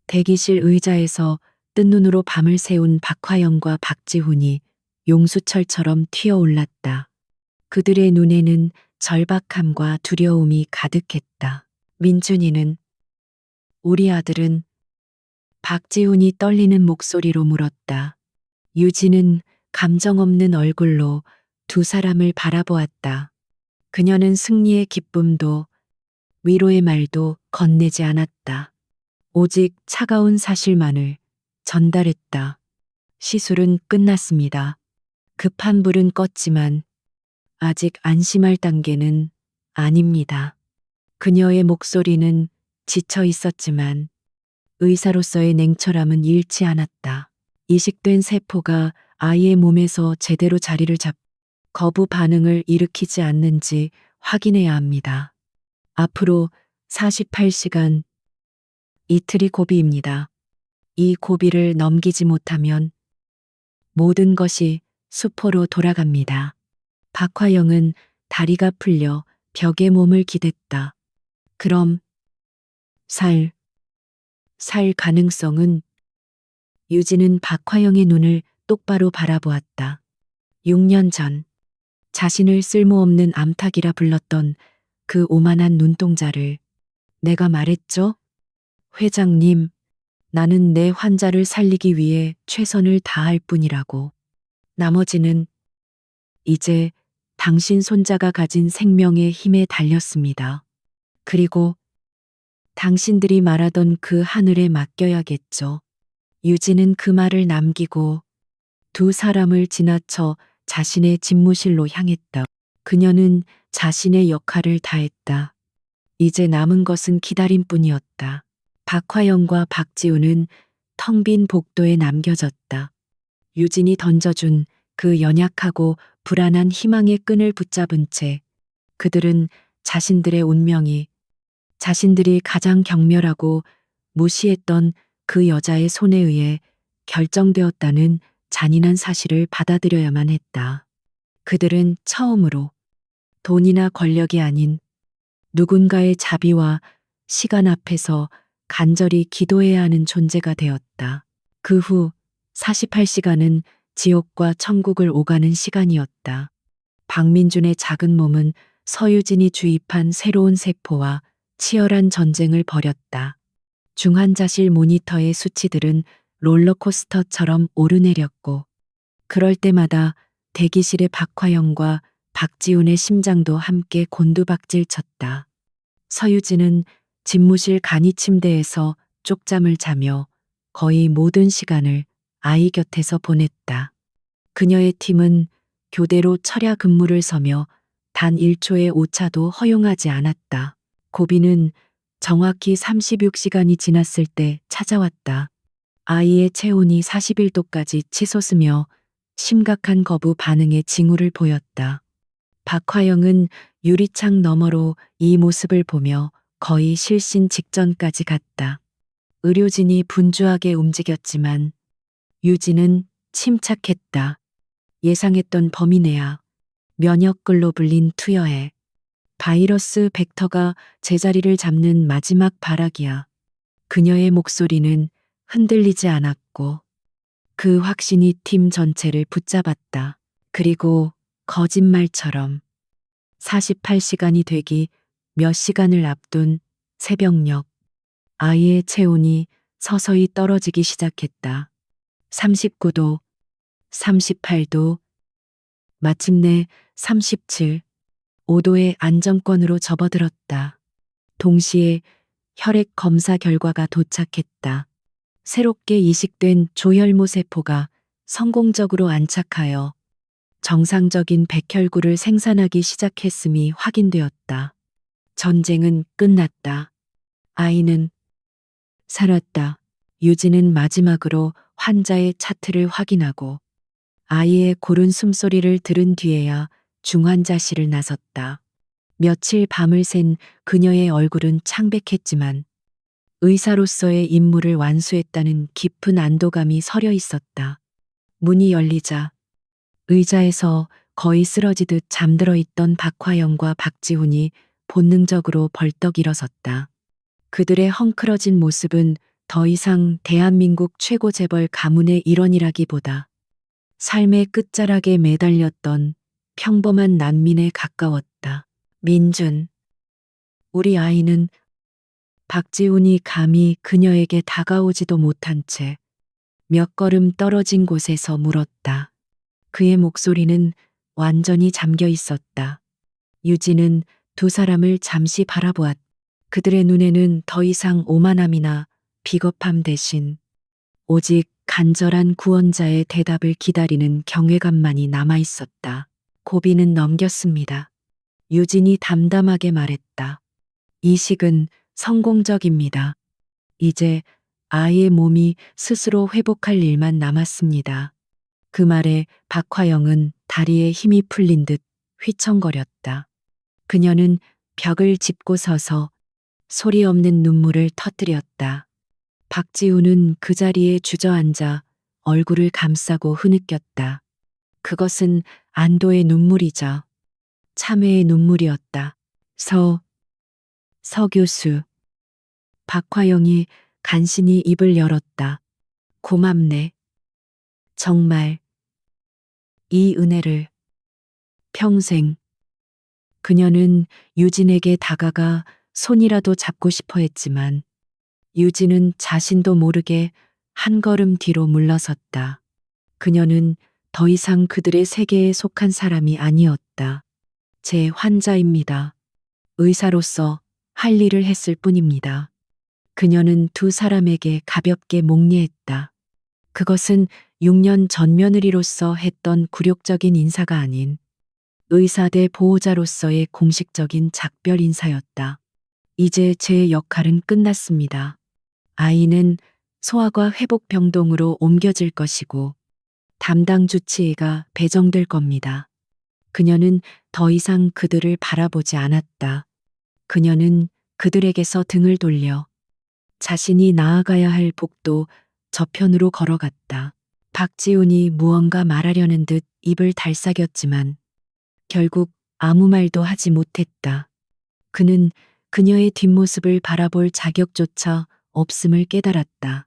대기실 의자에서 뜬 눈으로 밤을 새운 박화영과 박지훈이 용수철처럼 튀어올랐다. 그들의 눈에는 절박함과 두려움이 가득했다. 민준이는, 우리 아들은, 박지훈이 떨리는 목소리로 물었다. 유진은 감정 없는 얼굴로 두 사람을 바라보았다. 그녀는 승리의 기쁨도 위로의 말도 건네지 않았다. 오직 차가운 사실만을 전달했다. 시술은 끝났습니다. 급한 불은 껐지만 아직 안심할 단계는 아닙니다. 그녀의 목소리는 지쳐 있었지만 의사로서의 냉철함은 잃지 않았다. 이식된 세포가 아이의 몸에서 제대로 자리를 거부 반응을 일으키지 않는지 확인해야 합니다. 앞으로 48시간, 이틀이 고비입니다. 이 고비를 넘기지 못하면 모든 것이 수포로 돌아갑니다. 박화영은 다리가 풀려 벽에 몸을 기댔다. 그럼 살 가능성은? 유진은 박화영의 눈을 똑바로 바라보았다. 6년 전 자신을 쓸모없는 암탉이라 불렀던 그 오만한 눈동자를 내가 말했죠? 회장님, 나는 내 환자를 살리기 위해 최선을 다할 뿐이라고. 나머지는 이제 당신 손자가 가진 생명의 힘에 달렸습니다. 그리고 당신들이 말하던 그 하늘에 맡겨야겠죠. 유진은 그 말을 남기고 두 사람을 지나쳐 자신의 집무실로 향했다. 그녀는 자신의 역할을 다했다. 이제 남은 것은 기다림뿐이었다. 박화영과 박지우는 텅 빈 복도에 남겨졌다. 유진이 던져준 그 연약하고 불안한 희망의 끈을 붙잡은 채 그들은 자신들의 운명이 자신들이 가장 경멸하고 무시했던 그 여자의 손에 의해 결정되었다는 잔인한 사실을 받아들여야만 했다. 그들은 처음으로 돈이나 권력이 아닌 누군가의 자비와 시간 앞에서 간절히 기도해야 하는 존재가 되었다. 그 후 48시간은 지옥과 천국을 오가는 시간이었다. 박민준의 작은 몸은 서유진이 주입한 새로운 세포와 치열한 전쟁을 벌였다. 중환자실 모니터의 수치들은 롤러코스터처럼 오르내렸고 그럴 때마다 대기실의 박화영과 박지훈의 심장도 함께 곤두박질 쳤다. 서유진은 집무실 간이 침대에서 쪽잠을 자며 거의 모든 시간을 아이 곁에서 보냈다. 그녀의 팀은 교대로 철야 근무를 서며 단 1초의 오차도 허용하지 않았다. 고비는 정확히 36시간이 지났을 때 찾아왔다. 아이의 체온이 41도까지 치솟으며 심각한 거부 반응의 징후를 보였다. 박화영은 유리창 너머로 이 모습을 보며 거의 실신 직전까지 갔다. 의료진이 분주하게 움직였지만 유진은 침착했다. 예상했던 범위 내야. 면역 글로불린 투여해. 바이러스 벡터가 제자리를 잡는 마지막 발악이야. 그녀의 목소리는 흔들리지 않았고 그 확신이 팀 전체를 붙잡았다. 그리고 거짓말처럼 48시간이 되기 몇 시간을 앞둔 새벽녘 아이의 체온이 서서히 떨어지기 시작했다. 39도, 38도, 마침내 37, 5도의 안정권으로 접어들었다. 동시에 혈액 검사 결과가 도착했다. 새롭게 이식된 조혈모 세포가 성공적으로 안착하여 정상적인 백혈구를 생산하기 시작했음이 확인되었다. 전쟁은 끝났다. 아이는 살았다. 유진은 마지막으로 환자의 차트를 확인하고 아이의 고른 숨소리를 들은 뒤에야 중환자실을 나섰다. 며칠 밤을 샌 그녀의 얼굴은 창백했지만 의사로서의 임무를 완수했다는 깊은 안도감이 서려 있었다. 문이 열리자 의자에서 거의 쓰러지듯 잠들어 있던 박화영과 박지훈이 본능적으로 벌떡 일어섰다. 그들의 헝클어진 모습은 더 이상 대한민국 최고 재벌 가문의 일원이라기보다 삶의 끝자락에 매달렸던 평범한 난민에 가까웠다. 민준, 우리 아이는. 박지훈이 감히 그녀에게 다가오지도 못한 채 몇 걸음 떨어진 곳에서 물었다. 그의 목소리는 완전히 잠겨 있었다. 유진은 두 사람을 잠시 바라보았다. 그들의 눈에는 더 이상 오만함이나 비겁함 대신 오직 간절한 구원자의 대답을 기다리는 경외감만이 남아 있었다. 고비는 넘겼습니다. 유진이 담담하게 말했다. 이식은 성공적입니다. 이제 아이의 몸이 스스로 회복할 일만 남았습니다. 그 말에 박화영은 다리에 힘이 풀린 듯 휘청거렸다. 그녀는 벽을 짚고 서서 소리 없는 눈물을 터뜨렸다. 박지우는 그 자리에 주저앉아 얼굴을 감싸고 흐느꼈다. 그것은 안도의 눈물이자 참회의 눈물이었다. 서 교수. 박화영이 간신히 입을 열었다. 고맙네. 정말. 이 은혜를 평생. 그녀는 유진에게 다가가 손이라도 잡고 싶어 했지만 유진은 자신도 모르게 한 걸음 뒤로 물러섰다. 그녀는 더 이상 그들의 세계에 속한 사람이 아니었다. 제 환자입니다. 의사로서 할 일을 했을 뿐입니다. 그녀는 두 사람에게 가볍게 목례했다. 그것은 6년 전 며느리로서 했던 굴욕적인 인사가 아닌 의사 대 보호자로서의 공식적인 작별 인사였다. 이제 제 역할은 끝났습니다. 아이는 소아과 회복병동으로 옮겨질 것이고 담당 주치의가 배정될 겁니다. 그녀는 더 이상 그들을 바라보지 않았다. 그녀는 그들에게서 등을 돌려 자신이 나아가야 할 복도 저편으로 걸어갔다. 박지훈이 무언가 말하려는 듯 입을 달싹였지만 결국 아무 말도 하지 못했다. 그는 그녀의 뒷모습을 바라볼 자격조차 없음을 깨달았다.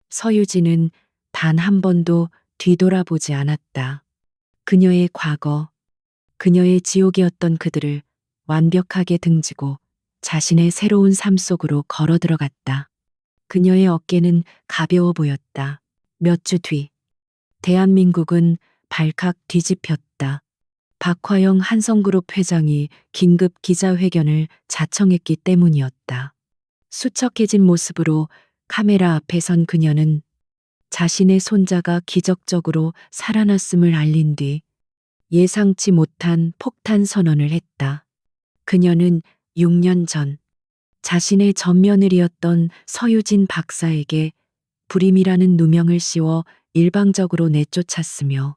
서유진은 단 한 번도 뒤돌아보지 않았다. 그녀의 과거, 그녀의 지옥이었던 그들을 완벽하게 등지고 자신의 새로운 삶 속으로 걸어 들어갔다. 그녀의 어깨는 가벼워 보였다. 몇 주 뒤, 대한민국은 발칵 뒤집혔다. 박화영 한성그룹 회장이 긴급 기자회견을 자청했기 때문이었다. 수척해진 모습으로 카메라 앞에 선 그녀는 자신의 손자가 기적적으로 살아났음을 알린 뒤 예상치 못한 폭탄 선언을 했다. 그녀는 6년 전 자신의 전며느리였던 서유진 박사에게 불임이라는 누명을 씌워 일방적으로 내쫓았으며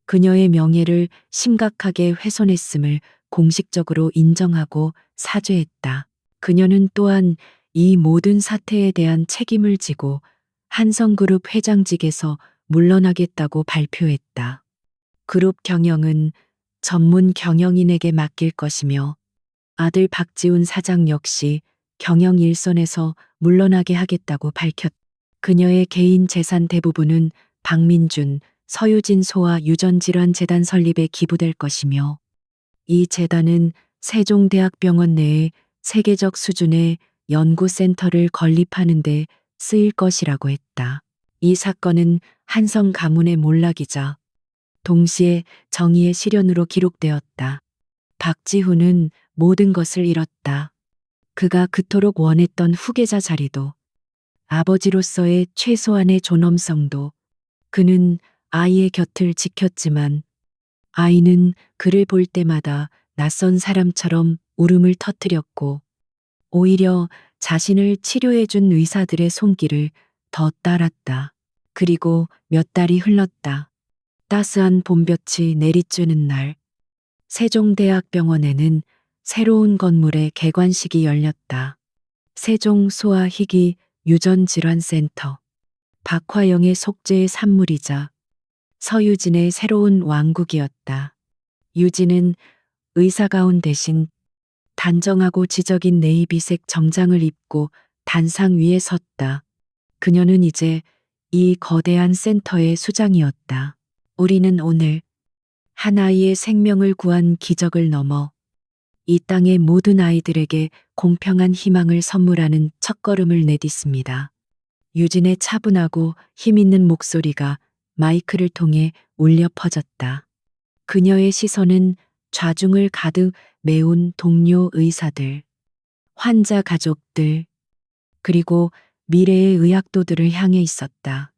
그녀의 명예를 심각하게 훼손했음을 공식적으로 인정하고 사죄했다. 그녀는 또한 이 모든 사태에 대한 책임을 지고 한성그룹 회장직에서 물러나겠다고 발표했다. 그룹 경영은 전문 경영인에게 맡길 것이며 아들 박지훈 사장 역시 경영 일선에서 물러나게 하겠다고 밝혔다. 그녀의 개인 재산 대부분은 박민준, 서유진 소아 유전질환 재단 설립에 기부될 것이며 이 재단은 세종대학병원 내에 세계적 수준의 연구센터를 건립하는 데 쓰일 것이라고 했다. 이 사건은 한성 가문의 몰락이자 동시에 정의의 실현으로 기록되었다. 박지훈은 모든 것을 잃었다. 그가 그토록 원했던 후계자 자리도, 아버지로서의 최소한의 존엄성도, 그는 아이의 곁을 지켰지만 아이는 그를 볼 때마다 낯선 사람처럼 울음을 터뜨렸고 오히려 자신을 치료해준 의사들의 손길을 더 따랐다. 그리고 몇 달이 흘렀다. 따스한 봄볕이 내리쬐는 날, 세종대학병원에는 새로운 건물의 개관식이 열렸다. 세종 소아희귀 유전질환센터. 박화영의 속죄의 산물이자 서유진의 새로운 왕국이었다. 유진은 의사가운 대신 단정하고 지적인 네이비색 정장을 입고 단상 위에 섰다. 그녀는 이제 이 거대한 센터의 수장이었다. 우리는 오늘 한 아이의 생명을 구한 기적을 넘어 이 땅의 모든 아이들에게 공평한 희망을 선물하는 첫걸음을 내딛습니다. 유진의 차분하고 힘있는 목소리가 마이크를 통해 울려 퍼졌다. 그녀의 시선은 좌중을 가득 메운 동료 의사들, 환자 가족들, 그리고 미래의 의학도들을 향해 있었다.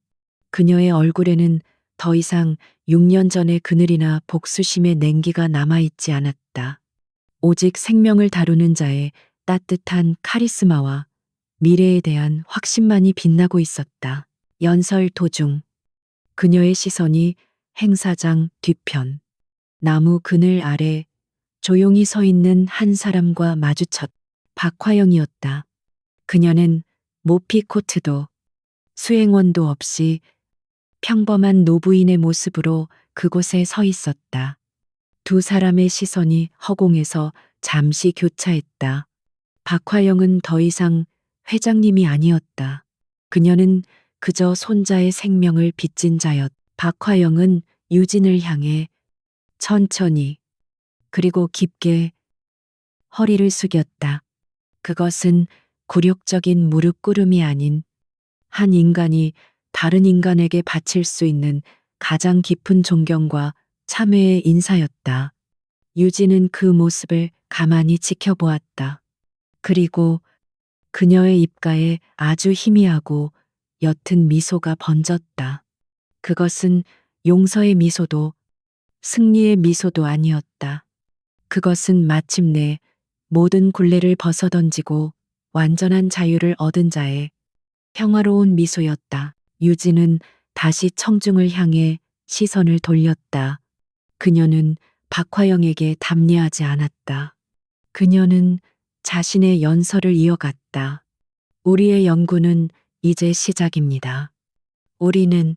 그녀의 얼굴에는 더 이상 6년 전의 그늘이나 복수심의 냉기가 남아있지 않았다. 오직 생명을 다루는 자의 따뜻한 카리스마와 미래에 대한 확신만이 빛나고 있었다. 연설 도중 그녀의 시선이 행사장 뒤편 나무 그늘 아래 조용히 서 있는 한 사람과 마주쳤. 박화영이었다. 그녀는 모피 코트도 수행원도 없이 평범한 노부인의 모습으로 그곳에 서 있었다. 두 사람의 시선이 허공에서 잠시 교차했다. 박화영은 더 이상 회장님이 아니었다. 그녀는 그저 손자의 생명을 빚진 자였. 박화영은 유진을 향해 천천히 그리고 깊게 허리를 숙였다. 그것은 굴욕적인 무릎 꿇음이 아닌 한 인간이 다른 인간에게 바칠 수 있는 가장 깊은 존경과 참회의 인사였다. 유진은 그 모습을 가만히 지켜보았다. 그리고 그녀의 입가에 아주 희미하고 옅은 미소가 번졌다. 그것은 용서의 미소도 승리의 미소도 아니었다. 그것은 마침내 모든 굴레를 벗어던지고 완전한 자유를 얻은 자의 평화로운 미소였다. 유진은 다시 청중을 향해 시선을 돌렸다. 그녀는 박화영에게 답례하지 않았다. 그녀는 자신의 연설을 이어갔다. 우리의 연구는 이제 시작입니다. 우리는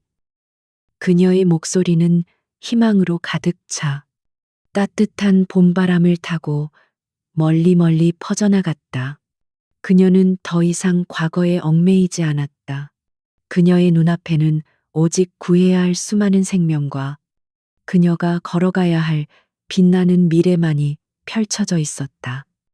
그녀의 목소리는 희망으로 가득 차 따뜻한 봄바람을 타고 멀리 멀리 퍼져나갔다. 그녀는 더 이상 과거에 얽매이지 않았다. 그녀의 눈앞에는 오직 구해야 할 수많은 생명과 그녀가 걸어가야 할 빛나는 미래만이 펼쳐져 있었다.